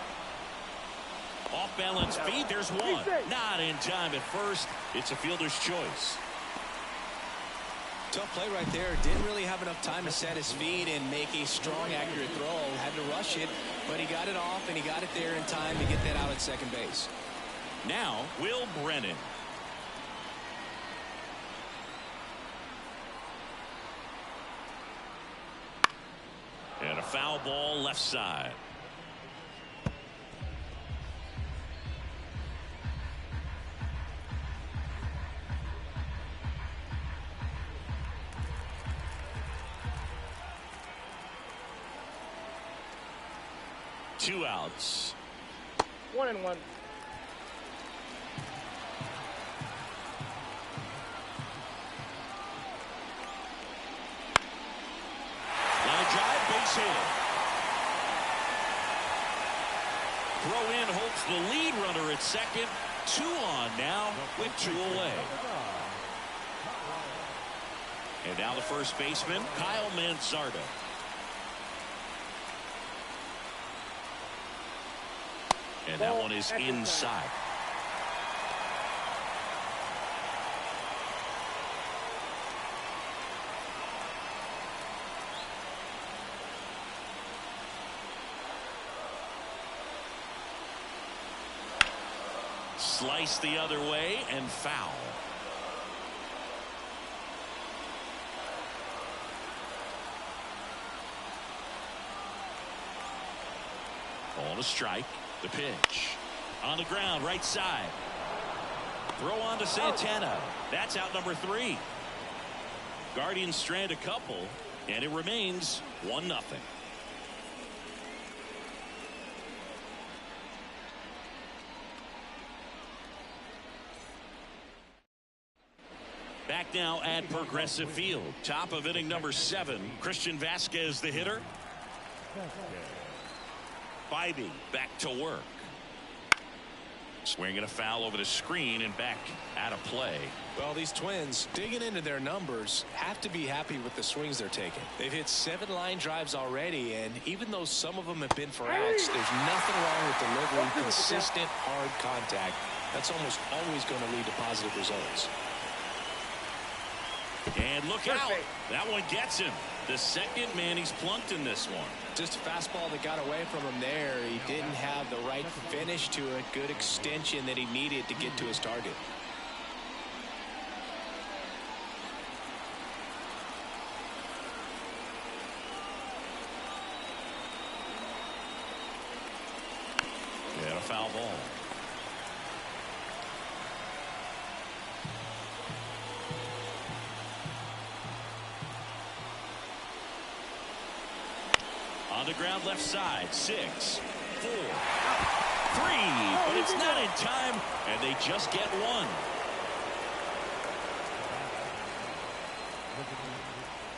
Off balance feed. There's one. Not in time at first. It's a fielder's choice. Tough play right there. Didn't really have enough time to set his feet and make a strong, accurate throw. Had to rush it, but he got it off, and he got it there in time to get that out at second base. Now, Will Brennan. And a foul ball left side. Two outs. 1-1. Line drive, base hit. Throw in holds the lead runner at second. 2 on now with 2 away. And now the first baseman, Kyle Manzardo. And that one is inside. Slice the other way and foul. On a strike. The pitch. On the ground, right side. Throw on to Santana. That's out number 3. Guardians strand a couple, and it remains 1-0. Back now at Progressive Field. Top of inning number 7. Christian Vasquez, the hitter. Bybee back to work. Swinging a foul over the screen and back out of play. Well, these Twins, digging into their numbers, have to be happy with the swings they're taking. They've hit 7 line drives already, and even though some of them have been for outs, there's nothing wrong with delivering consistent, hard contact. That's almost always going to lead to positive results. And look out. That one gets him. The second man he's plunked in this one. Just a fastball that got away from him there. He didn't have the right finish to it. Good extension that he needed to get to his target. And a foul ball. On the ground left side. 6, 4, 3. But it's not in time, and they just get 1.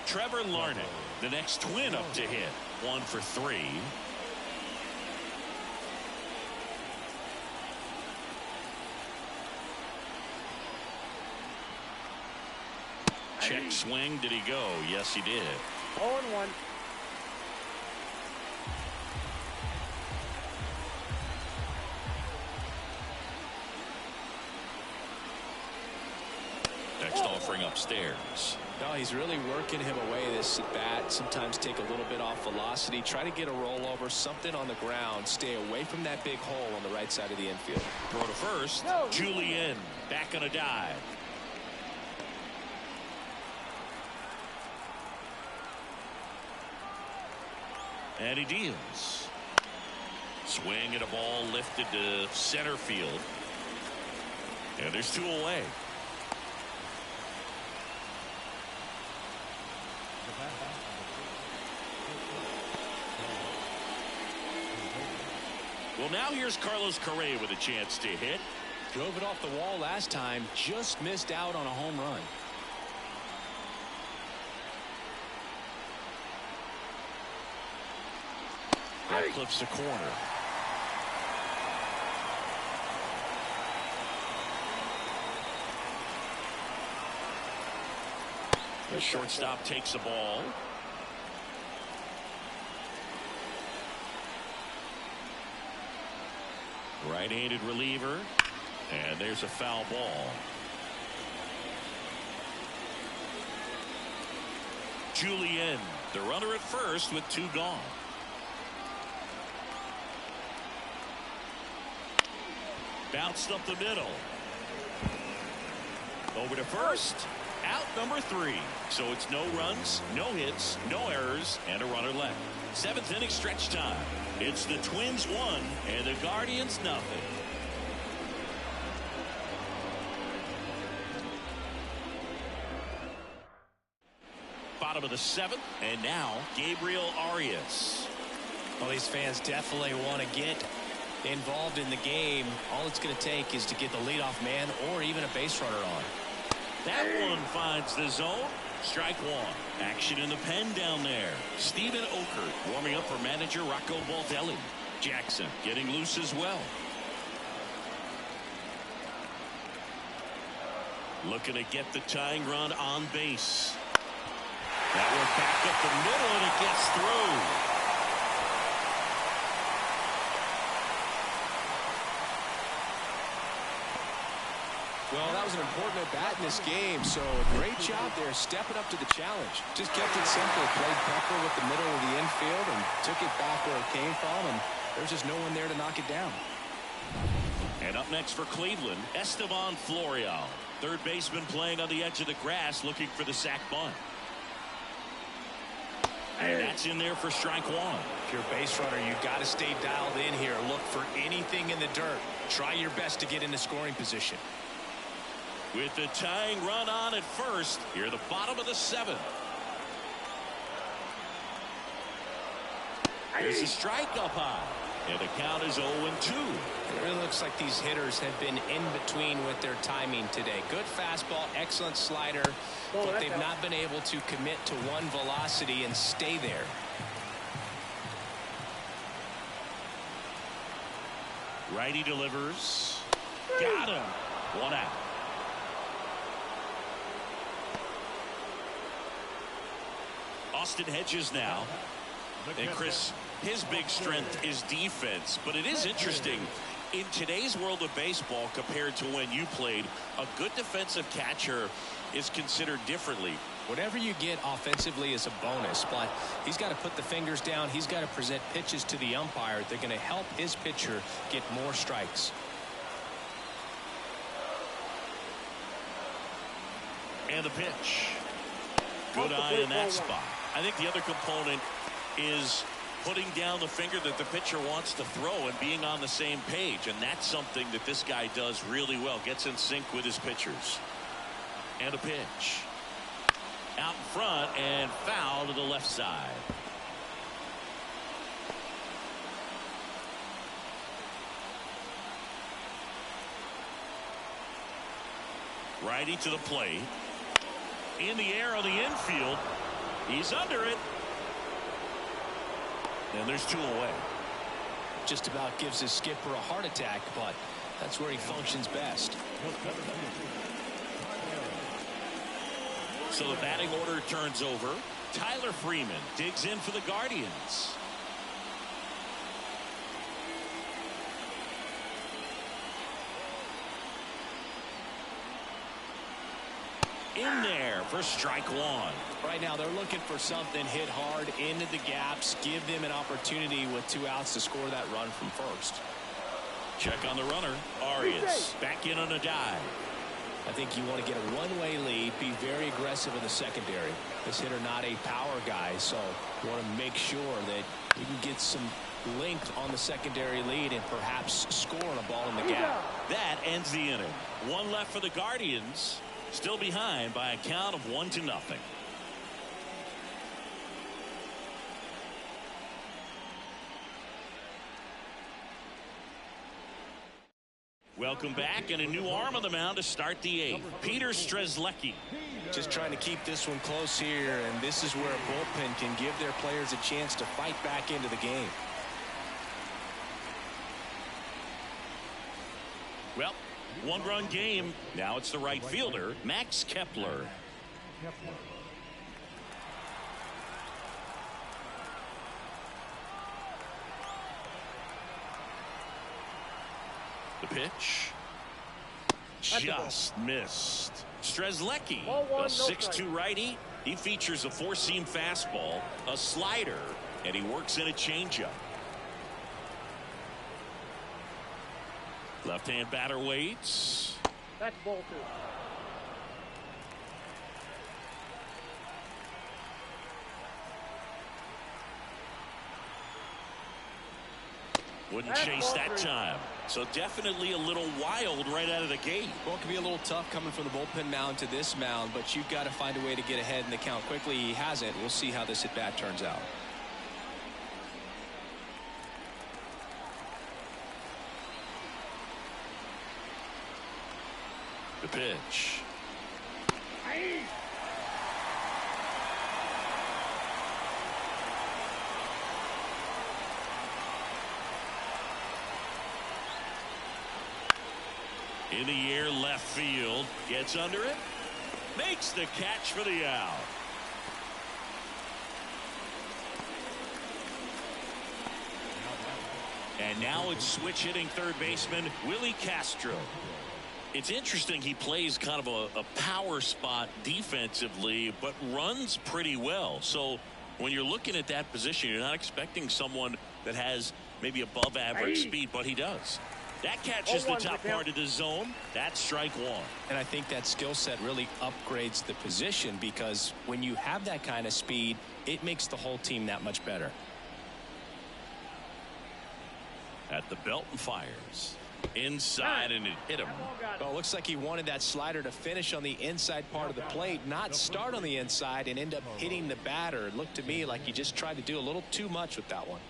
Trevor Larnach, the next Twin up to hit. 1 for 3. Check swing. Did he go? Yes, he did. 0-1. Next offering upstairs. No, he's really working him away this at bat. Sometimes take a little bit off velocity. Try to get a rollover, something on the ground. Stay away from that big hole on the right side of the infield. Throw to first. Julian back on a dive. And he deals. Swing at a ball lifted to center field. And there's 2 away. Well, now here's Carlos Correa with a chance to hit. Drove it off the wall last time. Just missed out on a home run. That clips the corner. The shortstop takes the ball. Right-handed reliever. And there's a foul ball. Julian, the runner at first with 2 gone. Bounced up the middle. Over to first. Out number 3. So it's no runs, no hits, no errors, and a runner left. 7th inning stretch time. It's the Twins 1 and the Guardians nothing. Bottom of the 7th, and now Gabriel Arias. Well, these fans definitely want to get involved in the game. All it's going to take is to get the leadoff man or even a base runner on. That one finds the zone. Strike 1. Action in the pen down there. Steven Okert warming up for manager Rocco Baldelli. Jackson getting loose as well. Looking to get the tying run on base. That one back up the middle, and it gets through. Well, that was an important at-bat in this game, so a great job there stepping up to the challenge. Just kept it simple, played pepper with the middle of the infield and took it back where it came from, and there's just no one there to knock it down. And up next for Cleveland, Estevan Florial. Third baseman playing on the edge of the grass looking for the sac bunt. And that's in there for strike 1. If you're a base runner, you've got to stay dialed in here. Look for anything in the dirt. Try your best to get into scoring position. With the tying run on at first, here the bottom of the 7th. There's a strike up high. And the count is 0-2. It really looks like these hitters have been in between with their timing today. Good fastball, excellent slider, but they've not been able to commit to one velocity and stay there. Righty delivers. Got him. 1 out. Austin Hedges now. And Chris, his big strength is defense, but it is interesting in today's world of baseball compared to when you played. A good defensive catcher is considered differently. Whatever you get offensively is a bonus, but he's got to put the fingers down. He's got to present pitches to the umpire. They're going to help his pitcher get more strikes. And the pitch. Good eye in that spot. I think the other component is putting down the finger that the pitcher wants to throw and being on the same page, and that's something that this guy does really well. Gets in sync with his pitchers. And a pitch. Out in front and foul to the left side. Righty to the plate. In the air on the infield. He's under it. And there's 2 away. Just about gives his skipper a heart attack, but that's where he functions best. So the batting order turns over. Tyler Freeman digs in for the Guardians. In there for strike 1. Right now they're looking for something, hit hard into the gaps, give them an opportunity with 2 outs to score that run from first. Check on the runner. Arias back in on a dive. I think you want to get a one-way lead, be very aggressive in the secondary. This hitter not a power guy, so you want to make sure that you can get some length on the secondary lead and perhaps score on a ball in the gap. That ends the inning. 1 left for the Guardians. Still behind by a count of 1-0. Welcome back, and a new arm on the mound to start the 8th. Peter Strzelecki. Just trying to keep this one close here, and this is where a bullpen can give their players a chance to fight back into the game. Well, 1-run game. Now it's the right fielder, Max Kepler. The pitch. Just missed. Strzelecki, a 6'2" righty. He features a four-seam fastball, a slider, and he works in a changeup. Left-hand batter waits. That's ball 2. Wouldn't chase that time. So definitely a little wild right out of the gate. Well, it can be a little tough coming from the bullpen mound to this mound, but you've got to find a way to get ahead in the count quickly. He hasn't. We'll see how this at-bat turns out. The pitch. In the air, left field, gets under it, makes the catch for the out. And now it's switch hitting third baseman Willie Castro. It's interesting, he plays kind of a power spot defensively, but runs pretty well. So when you're looking at that position, you're not expecting someone that has maybe above average speed, but he does. That catches the top part of the zone. That's strike one. And I think that skill set really upgrades the position, because when you have that kind of speed, it makes the whole team that much better. At the belt and fires. Inside, and it hit him. Well, it looks like he wanted that slider to finish on the inside part of the plate, not start on the inside and end up hitting the batter. It looked to me like he just tried to do a little too much with that one.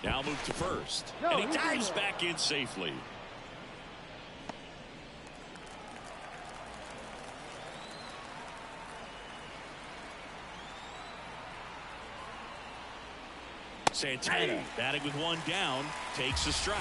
Now move to first. And he dives back in safely. Santana batting with one down, takes a strike.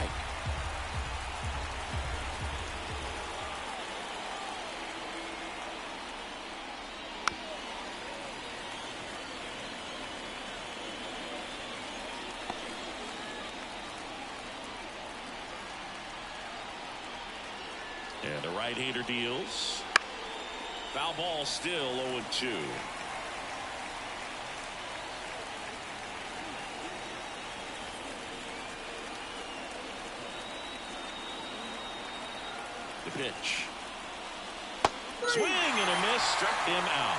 And the right-hander deals. Foul ball, still 0-2. The pitch. Swing and a miss, struck him out.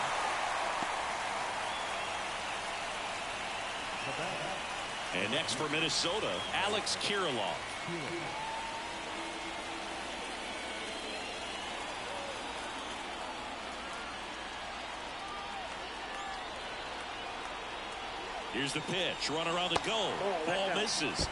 And next for Minnesota, Alex Kirilloff. Here's the pitch. Run around the goal. Ball misses.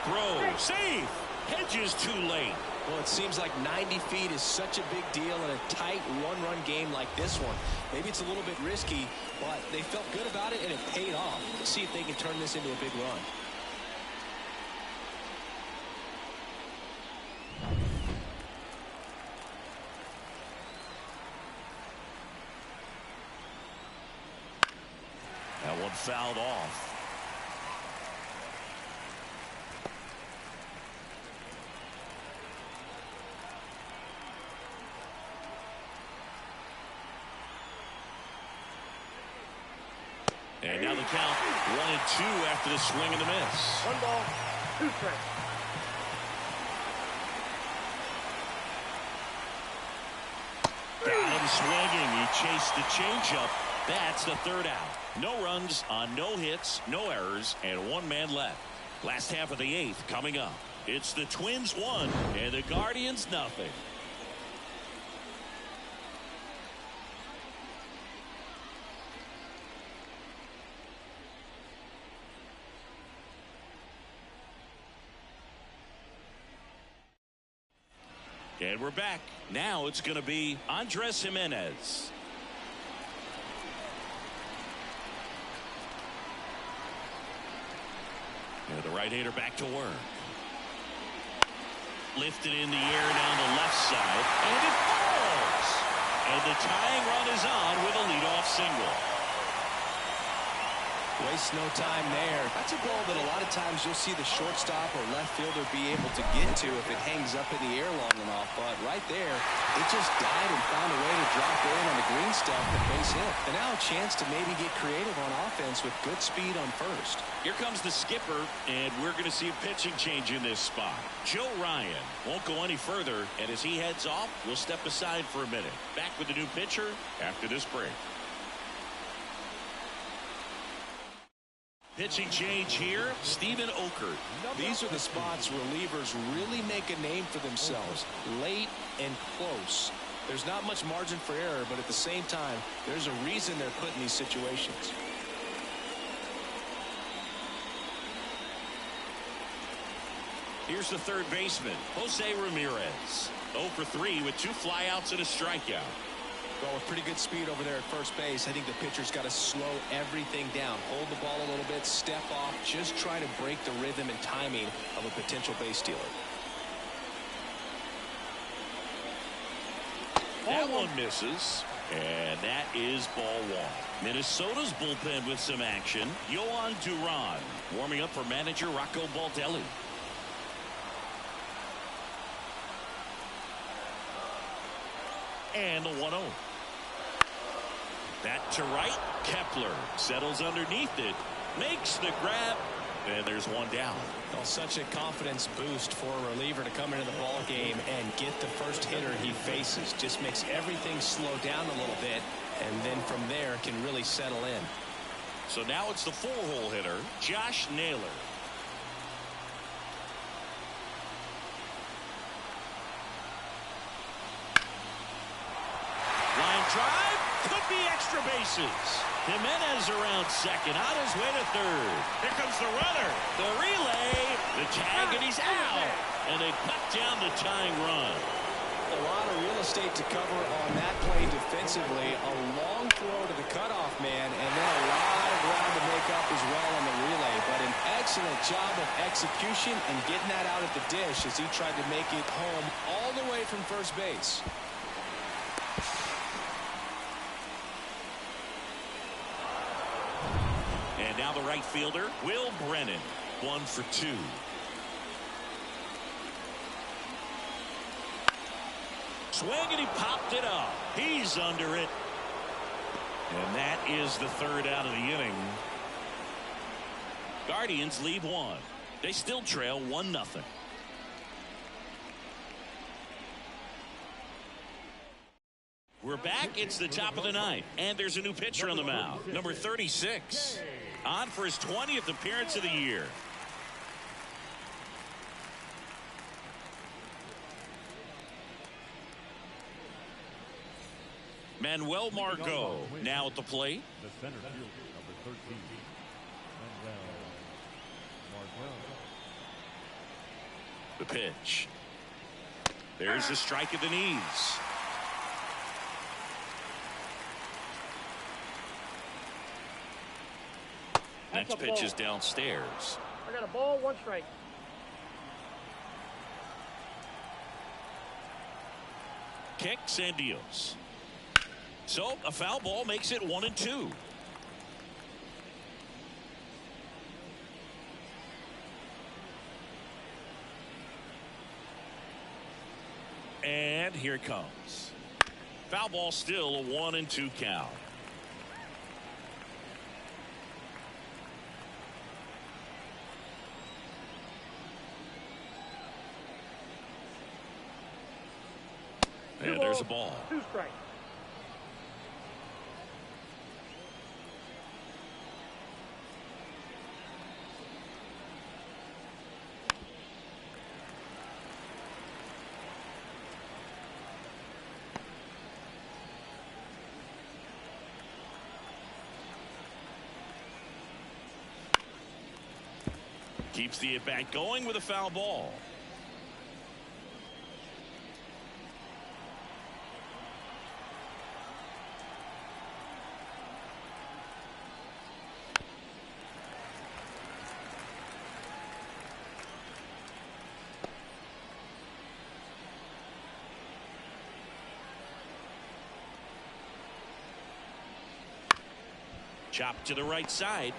Throw. Safe. Hedges too late. Well, it seems like 90 feet is such a big deal in a tight one-run game like this one. Maybe it's a little bit risky, but they felt good about it, and it paid off. Let's see if they can turn this into a big run. That one fouled off. And now the count 1-2 after the swing and the miss. 1 ball, 2 strikes. Got him swinging. He chased the changeup. That's the third out. No runs on no hits, no errors, and 1 man left. Last half of the 8th coming up. It's the Twins 1 and the Guardians nothing. And we're back. Now it's going to be Andres Jimenez. And the right-hander back to work. Lifted in the air down the left side. And it falls. And the tying run is on with a leadoff single. Waste no time there. That's a ball that a lot of times you'll see the shortstop or left fielder be able to get to if it hangs up in the air long enough. But right there, it just died and found a way to drop in on the green stuff and base hit. And now a chance to maybe get creative on offense with good speed on first. Here comes the skipper, and we're going to see a pitching change in this spot. Joe Ryan won't go any further, and as he heads off, we'll step aside for a minute. Back with the new pitcher after this break. Pitching change here, Steven Okert. These are the spots relievers really make a name for themselves. Late and close. There's not much margin for error, but at the same time, there's a reason they're put in these situations. Here's the third baseman, Jose Ramirez. 0 for 3 with 2 flyouts and a strikeout. Well, with pretty good speed over there at first base, I think the pitcher's got to slow everything down. Hold the ball a little bit, step off, just try to break the rhythm and timing of a potential base stealer. That one misses, and that is ball 1. Minnesota's bullpen with some action. Yohan Duran warming up for manager Rocco Baldelli. And the 1-0. That to right. Kepler settles underneath it, makes the grab, and there's one down. Well, such a confidence boost for a reliever to come into the ball game and get the first hitter he faces. Just makes everything slow down a little bit, and then from there can really settle in. So now it's the 4-hole hitter, Josh Naylor. Line drive, could be extra bases. Jimenez around second, on his way to third. Here comes the runner. The relay, the tag, and he's out. And they cut down the tying run. A lot of real estate to cover on that play defensively. A long throw to the cutoff man, and then a lot of ground to make up as well on the relay. But an excellent job of execution and getting that out at the dish as he tried to make it home all the way from first base. And now the right fielder, Will Brennan, 1 for 2. Swing, and he popped it up. He's under it. And that is the third out of the inning. Guardians lead 1. They still trail 1-0. We're back. It's the top of the 9th, and there's a new pitcher on the mound. Number 36. On for his 20th appearance of the year. Manuel Margot now at the plate. The center fielder, number 13. The pitch. There's the strike at the knees. Next pitch is downstairs. I got a ball, 1 strike. Kicks and deals. So a foul ball makes it 1-2. And here it comes. Foul ball, still a 1-2 count. And there's a ball. 2 strikes. Keeps the at-bat going with a foul ball. Chopped to the right side.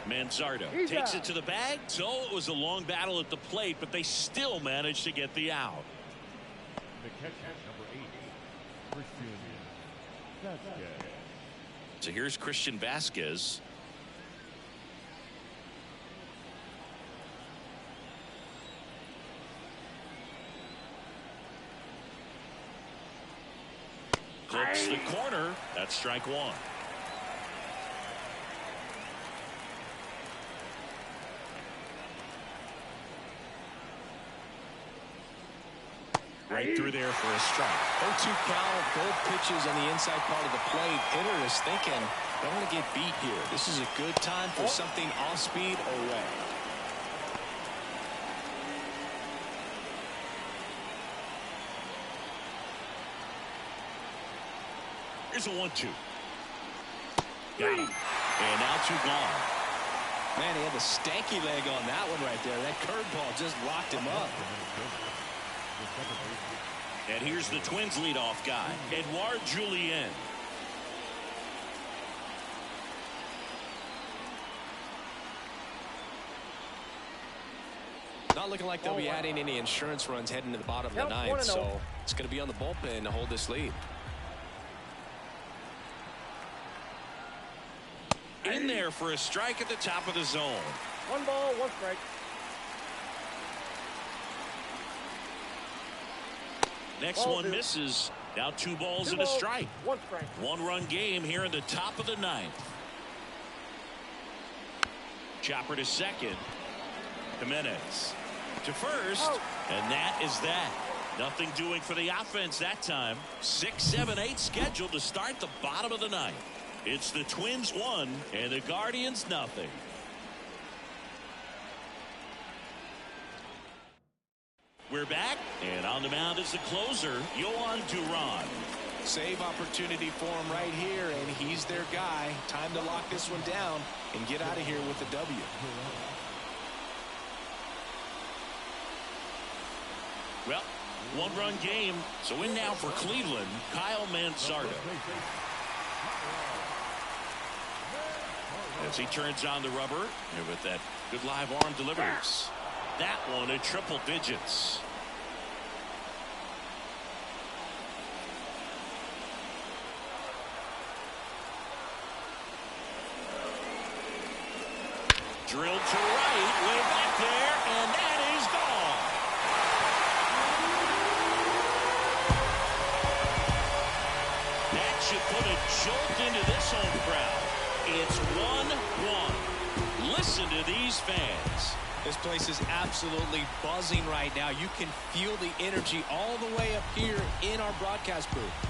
Manzardo takes it to the bag. So it was a long battle at the plate, but they still managed to get the out. The catch at number 8, Christian Vasquez. So here's Christian Vasquez. Clips the corner. That's strike one. Right through there for a strike. 0-2 count, both pitches on the inside part of the plate. Hitter is thinking, I don't want to get beat here. This is a good time for something off speed or away. Here's a 1-2. Got him. And now 2 gone. Man, he had the stanky leg on that one right there. That curveball just locked him up. And here's the Twins leadoff guy, Edouard Julien. Not looking like they'll be adding any insurance runs heading to the bottom of the ninth, so it's going to be on the bullpen to hold this lead. In there for a strike at the top of the zone. 1 ball, 1 strike. Next one misses. Now 2 balls and a strike. 1 strike. 1-run game here in the top of the ninth. Chopper to second. Jimenez to first. And that is that. Nothing doing for the offense that time. 6, 7, 8 scheduled to start the bottom of the ninth. It's the Twins 1 and the Guardians nothing. We're back, and on the mound is the closer, Yohan Duran. Save opportunity for him right here, and he's their guy. Time to lock this one down and get out of here with the W. Well, 1-run game, so in now for Cleveland, Kyle Manzardo. As he turns on the rubber, and with that good live arm delivers. That one at triple digits. Drilled to right, way back there, and that is gone. That should put a jolt into this home crowd. It's 1-1. Listen to these fans. This place is absolutely buzzing right now. You can feel the energy all the way up here in our broadcast booth.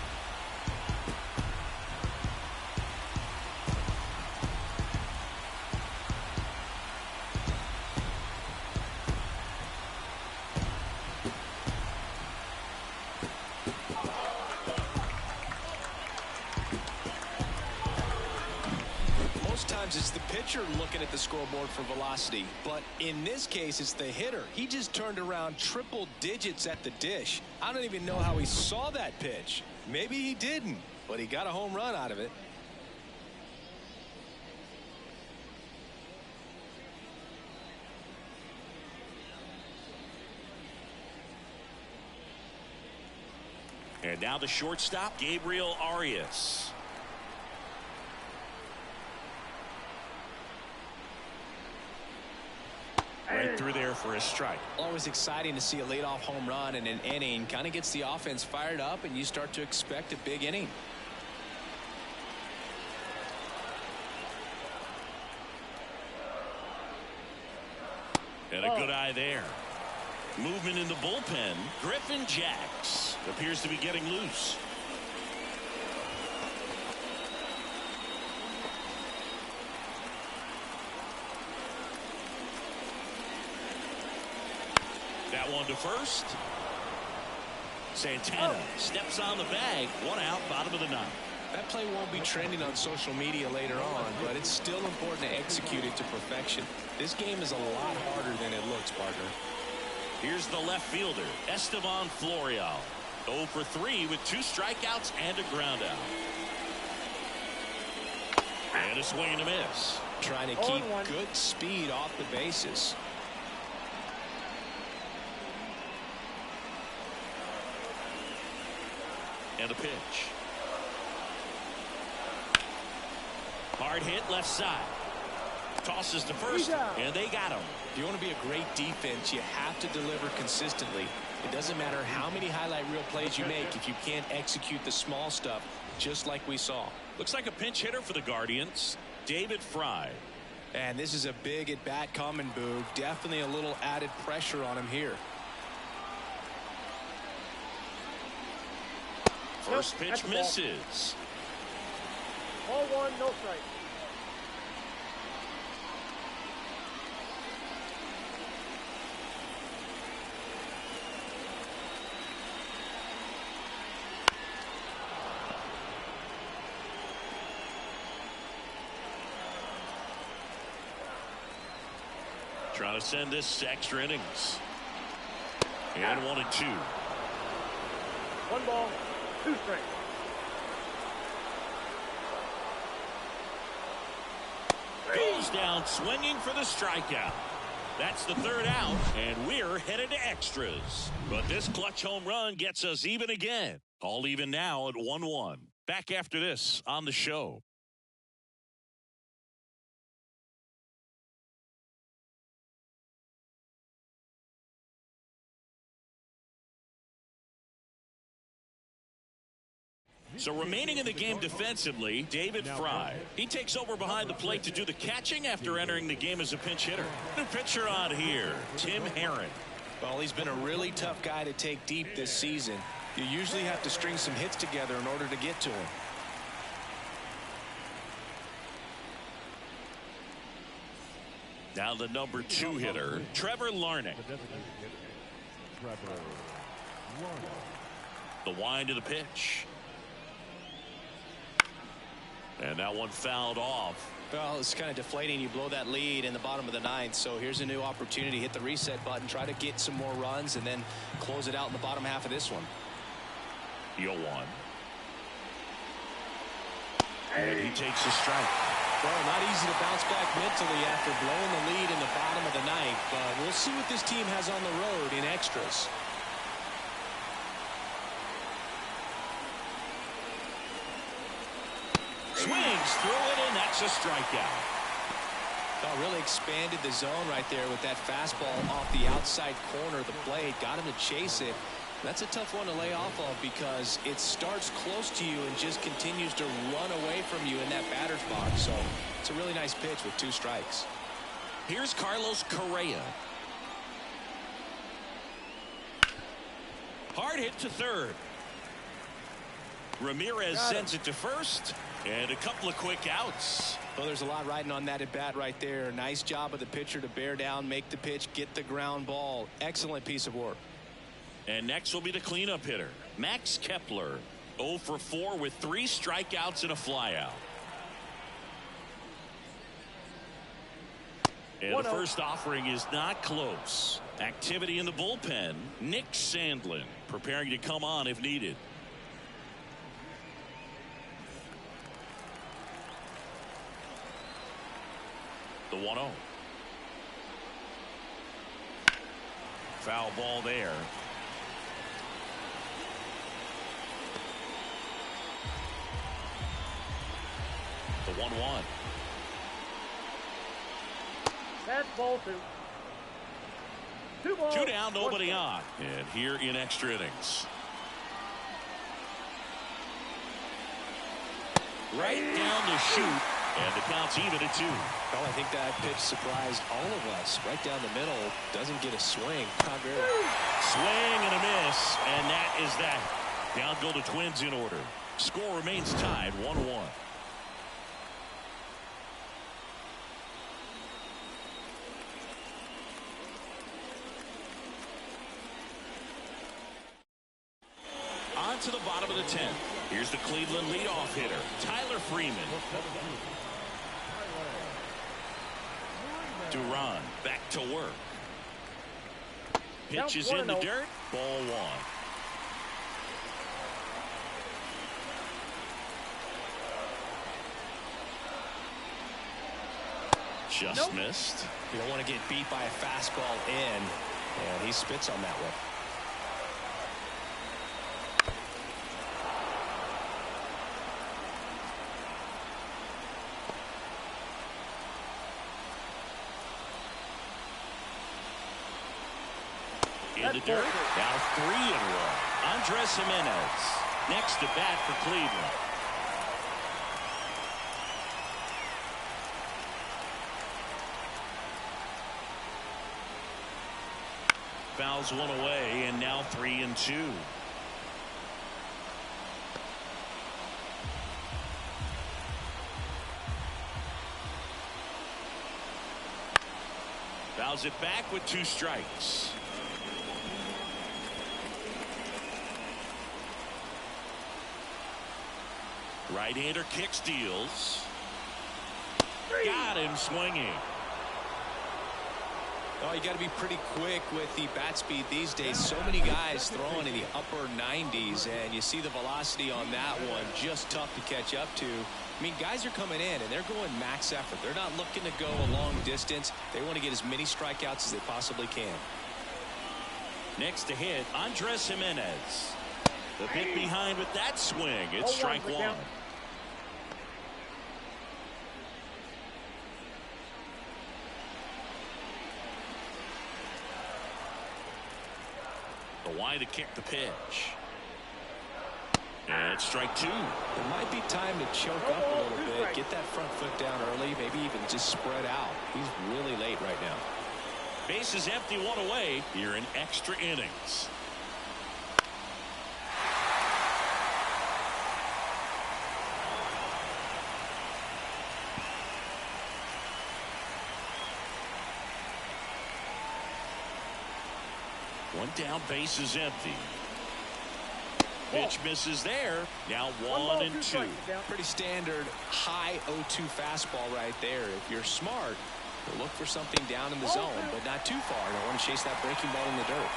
It's the pitcher looking at the scoreboard for velocity, but in this case it's the hitter. He just turned around triple digits at the dish. I don't even know how he saw that pitch. Maybe he didn't, but he got a home run out of it. And now the shortstop, Gabriel Arias. Right through there for a strike. Always exciting to see a leadoff home run in an inning. Kind of gets the offense fired up, and you start to expect a big inning. And a good eye there. Movement in the bullpen. Griffin Jacks appears to be getting loose. That one to first. Santana steps on the bag. 1 out, bottom of the ninth. That play won't be trending on social media later on, but it's still important to execute it to perfection. This game is a lot harder than it looks, partner. Here's the left fielder, Estevan Florial. 0 for 3 with 2 strikeouts and a ground out. And a swing and a miss. Trying to keep good speed off the bases. And the pitch. Hard hit left side. Tosses to first, and they got him. If you want to be a great defense, you have to deliver consistently. It doesn't matter how many highlight reel plays you make if you can't execute the small stuff, just like we saw. Looks like a pinch hitter for the Guardians, David Fry. And this is a big at bat coming, Boog. Definitely a little added pressure on him here. First pitch misses. Ball one, no strike. Trying to send this extra innings. And 1-2. 1 ball, 2 strikes. Goes down swinging for the strikeout. That's the 3rd out, and we're headed to extras. But this clutch home run gets us even again. All even now at 1-1. Back after this on the show. So remaining in the game defensively, David Fry. He takes over behind the plate to do the catching after entering the game as a pinch hitter. New pitcher on here, Tim Herron. Well, he's been a really tough guy to take deep this season. You usually have to string some hits together in order to get to him. Now the number 2 hitter, Trevor Larnach. The wind of the pitch. And that one fouled off. Well, it's kind of deflating. You blow that lead in the bottom of the 9th. So here's a new opportunity. Hit the reset button. Try to get some more runs and then close it out in the bottom half of this one. 0-1. And he takes a strike. Well, not easy to bounce back mentally after blowing the lead in the bottom of the 9th. But we'll see what this team has on the road in extras. Swings through it, and that's a strikeout. Oh, really expanded the zone right there with that fastball off the outside corner of the plate. Got him to chase it. That's a tough one to lay off of because it starts close to you and just continues to run away from you in that batter's box. So it's a really nice pitch with 2 strikes. Here's Carlos Correa. Hard hit to 3rd. Ramirez sends it to 1st. And a couple of quick outs. Well, there's a lot riding on that at bat right there. Nice job of the pitcher to bear down, make the pitch, get the ground ball. Excellent piece of work. And next will be the cleanup hitter, Max Kepler. 0 for 4 with 3 strikeouts and a flyout. And the first offering is not close. Activity in the bullpen. Nick Sandlin preparing to come on if needed. The 1-0. Foul ball there. The 1-1. That's ball 2. 2 balls. 2 down, nobody on. And here in extra innings. Right down the chute. And the count's even at 2. Well, I think that pitch surprised all of us. Right down the middle. Doesn't get a swing. Not very. Swing and a miss. And that is that. Down go the Twins in order. Score remains tied 1-1. On to the bottom of the 10th. Here's the Cleveland leadoff hitter, Tyler Freeman. Duran back to work. Pitch is in the dirt. Ball 1. Just missed. You don't want to get beat by a fastball in, and he spits on that one. In the dirt. Now 3-1. Andres Jimenez next to bat for Cleveland. Fouls one away, and now 3-2. Fouls it back with 2 strikes. Right-hander kick steals. Got him swinging. Oh, you got to be pretty quick with the bat speed these days. So many guys throwing in the upper 90s, and you see the velocity on that one. Just tough to catch up to. I mean, guys are coming in, and they're going max effort. They're not looking to go a long distance. They want to get as many strikeouts as they possibly can. Next to hit, Andres Jimenez. The hit behind with that swing. It's strike one. Why to kick the pitch. And strike 2. It might be time to choke up a little bit, get that front foot down early, maybe even just spread out. He's really late right now. Base is empty, 1 away here in extra innings. One down, base is empty. Pitch misses there. Now 1-2. Pretty standard high 0-2 fastball right there. If you're smart, you'll look for something down in the zone, but not too far. You don't want to chase that breaking ball in the dirt.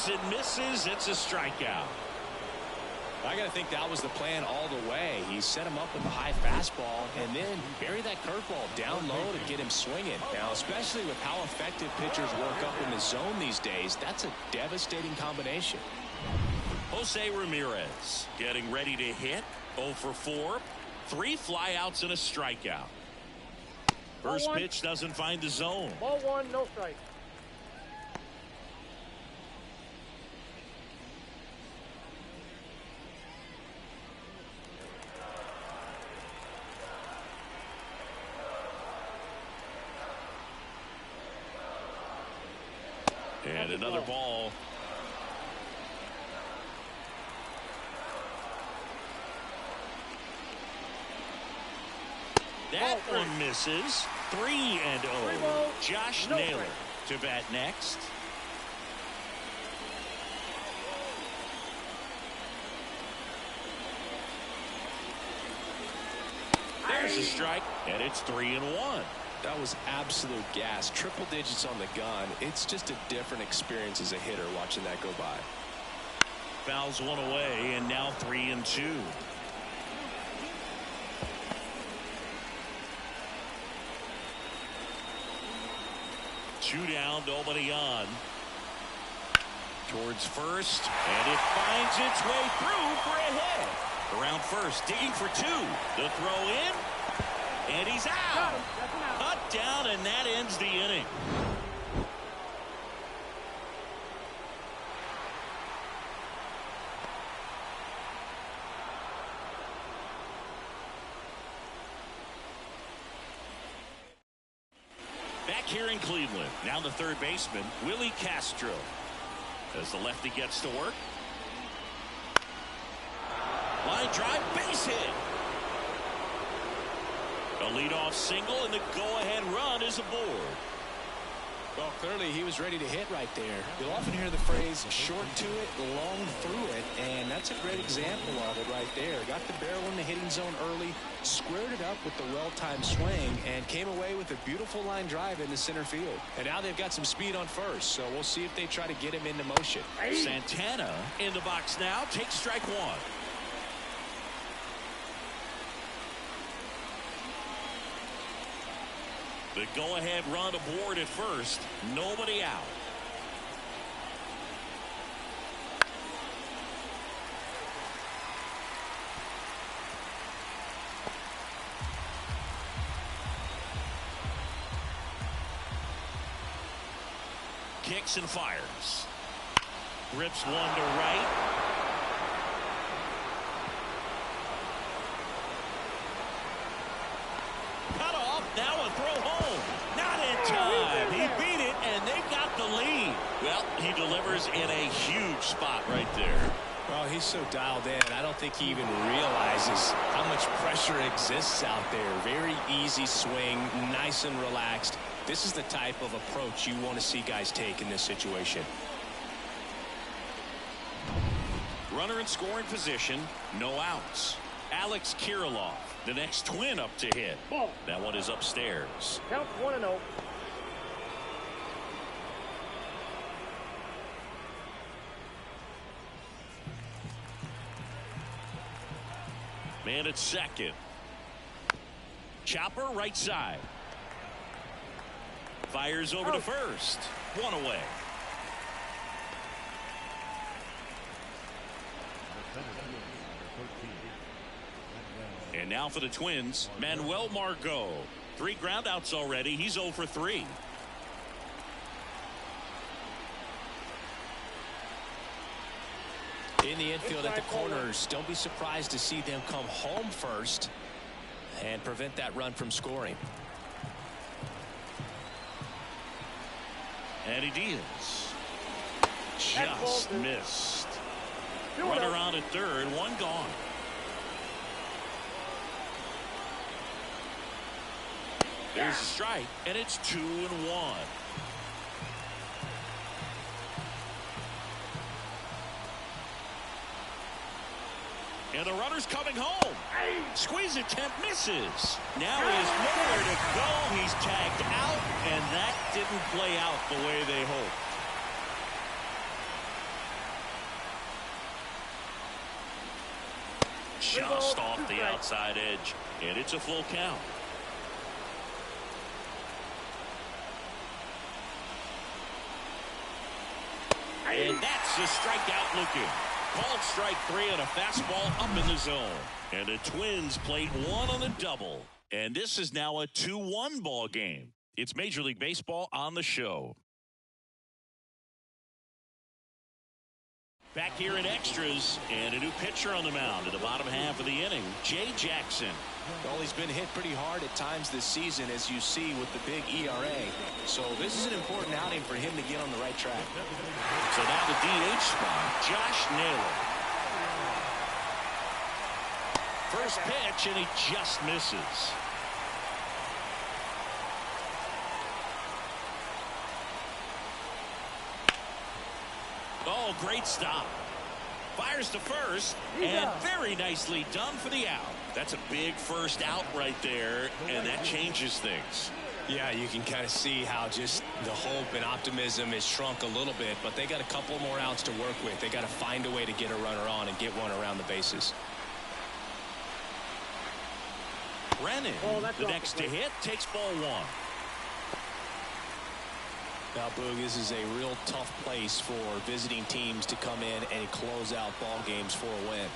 Hits and misses. It's a strikeout. I got to think that was the plan all the way. He set him up with a high fastball and then bury that curveball down low to get him swinging. Now, especially with how effective pitchers work up in the zone these days, that's a devastating combination. Jose Ramirez getting ready to hit. 0 for 4. 3 flyouts and a strikeout. First pitch doesn't find the zone. Ball 1, no strike. And another ball. That one misses. 3-0. Josh Naylor to bat next. There's a strike, and it's 3-1. That was absolute gas. Triple digits on the gun. It's just a different experience as a hitter watching that go by. Fouls one away, and now 3-2. Two down, nobody on. Towards first, and it finds its way through for a hit. Around first, digging for 2. The throw in, and he's out. Cut down, and that ends the inning. Back here in Cleveland, now the third baseman, Willie Castro. As the lefty gets to work. Line drive, base hit. A leadoff single, and the go-ahead run is aboard. Well, clearly he was ready to hit right there. You'll often hear the phrase short to it, long through it, and that's a great example of it right there. Got the barrel in the hitting zone early, squared it up with the well-timed swing, and came away with a beautiful line drive into center field. And now they've got some speed on first, so we'll see if they try to get him into motion. Santana in the box now, takes strike one. The go-ahead run aboard at first. Nobody out. Kicks and fires. Rips one to right. Cut off. Now a throw home. Not in time. He beat it, and they've got the lead. Well, he delivers in a huge spot right there. Well, he's so dialed in, I don't think he even realizes how much pressure exists out there. Very easy swing, nice and relaxed. This is the type of approach you want to see guys take in this situation. Runner in scoring position, no outs. Alex Kirilloff, the next Twin up to hit. Ball. That one is upstairs. Counts 1-0. Man at second. Chopper right side. Fires over to first. One away. And now for the Twins, Manuel Margot. 3 groundouts already. He's 0 for 3. In the infield at the corners, don't be surprised to see them come home first and prevent that run from scoring. And he deals. Just missed. Runner on at third, one gone. There's a strike, and it's 2-1. And the runner's coming home. Squeeze attempt misses. Now he has nowhere to go. He's tagged out, and that didn't play out the way they hoped. Just off the outside edge, and it's a full count. And that's a strikeout looking. Called strike 3 and a fastball up in the zone. And the Twins played one on the double. And this is now a 2-1 ball game. It's Major League Baseball on the show. Back here in extras, and a new pitcher on the mound in the bottom half of the inning, Jay Jackson. Well, he's been hit pretty hard at times this season, as you see with the big ERA. So this is an important outing for him to get on the right track. So now the DH spot, Josh Naylor. First pitch, and he just misses. Oh, great stop. Fires to first, and very nicely done for the out. That's a big first out right there, and that changes things. Yeah, you can kind of see how just the hope and optimism is shrunk a little bit, but they got a couple more outs to work with. They got to find a way to get a runner on and get one around the bases. Brennan, the next to hit, takes ball 1. Now, Boog, this is a real tough place for visiting teams to come in and close out ball games for a win.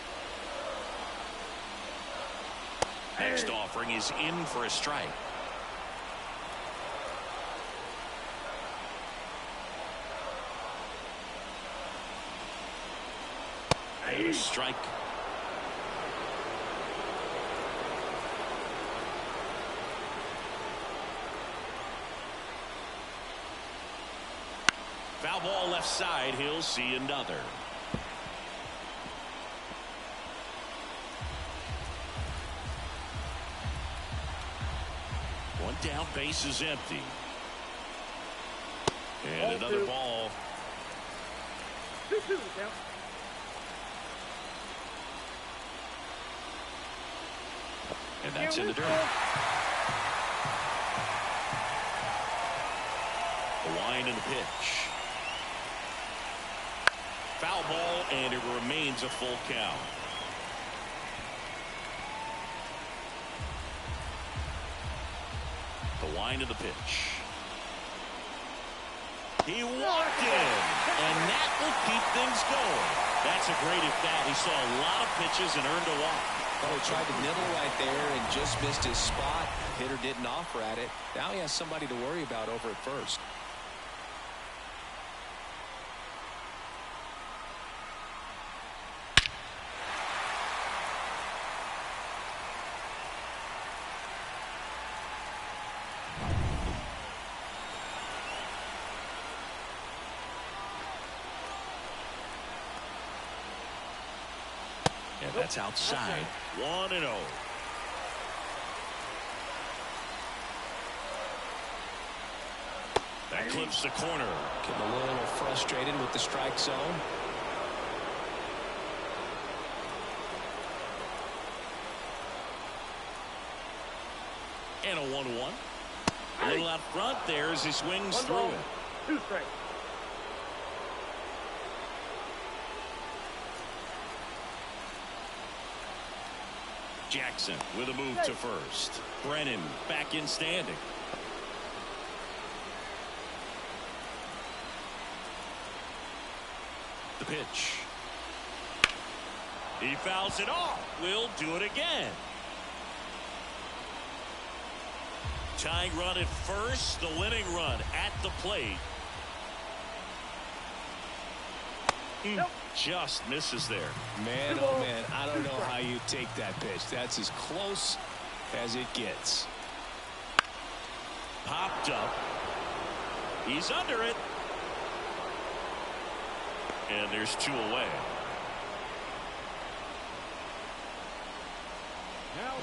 Next offering is in for a strike. And a strike. Foul ball left side. He'll see another. One down, base is empty. And another ball. 2-2 count. And that's in the dirt. The line and the pitch. Foul ball, and it remains a full count. The line and the pitch. He walked in, and that will keep things going. That's a great at bat. He saw a lot of pitches and earned a walk. Oh, he tried to nibble right there and just missed his spot. Hitter didn't offer at it. Now he has somebody to worry about over at first. And that's outside. 1-0. That clips the corner. Getting a little frustrated with the strike zone. And a 1-1. A little out front there as he swings through it. 2 strikes. Jackson with a move to first. Brennan back in standing. The pitch. He fouls it off. We'll do it again. Tying run at first. The winning run at the plate. Just misses there. Man, oh man, I don't know how you take that pitch. That's as close as it gets. Popped up. He's under it. And there's 2 away. Now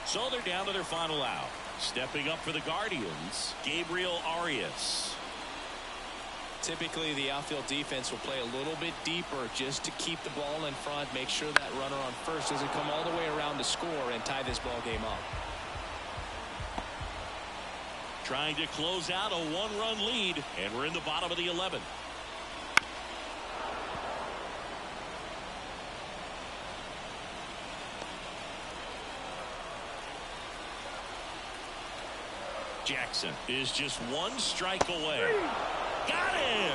So they're down to their final out. Stepping up for the Guardians, Gabriel Arias. Typically, the outfield defense will play a little bit deeper just to keep the ball in front, make sure that runner on first doesn't come all the way around to score and tie this ball game up. Trying to close out a 1-run lead, and we're in the bottom of the 11th. Jackson is just 1 strike away. Got him!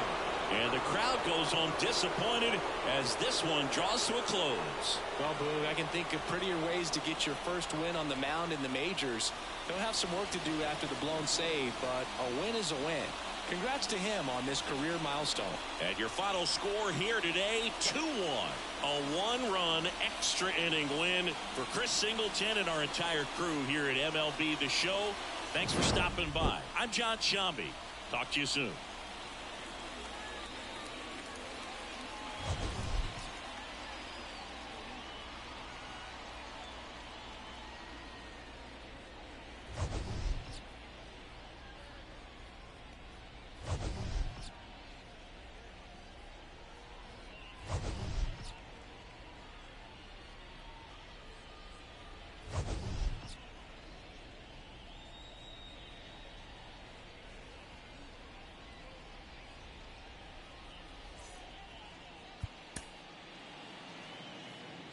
And the crowd goes home disappointed as this one draws to a close. Well, Boog, I can think of prettier ways to get your first win on the mound in the majors. He'll have some work to do after the blown save, but a win is a win. Congrats to him on this career milestone. And your final score here today, 2-1. A 1-run extra inning win for Chris Singleton and our entire crew here at MLB The Show. Thanks for stopping by. I'm John Shambi. Talk to you soon.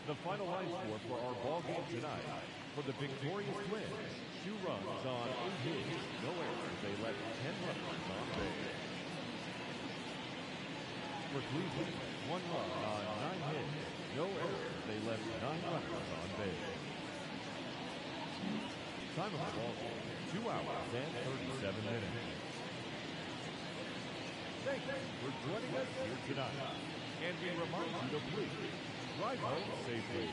The final line score for our ball game tonight. For the victorious Twins, 2 runs on 8 hits, no errors. They left 10 runners on base. For Cleveland, 1 run on 9 hits, no errors. They left 9 runners on base. Time of the ball game, 2 hours and 37 minutes. Thank you for joining us here tonight. And we remind you to please drive home safely.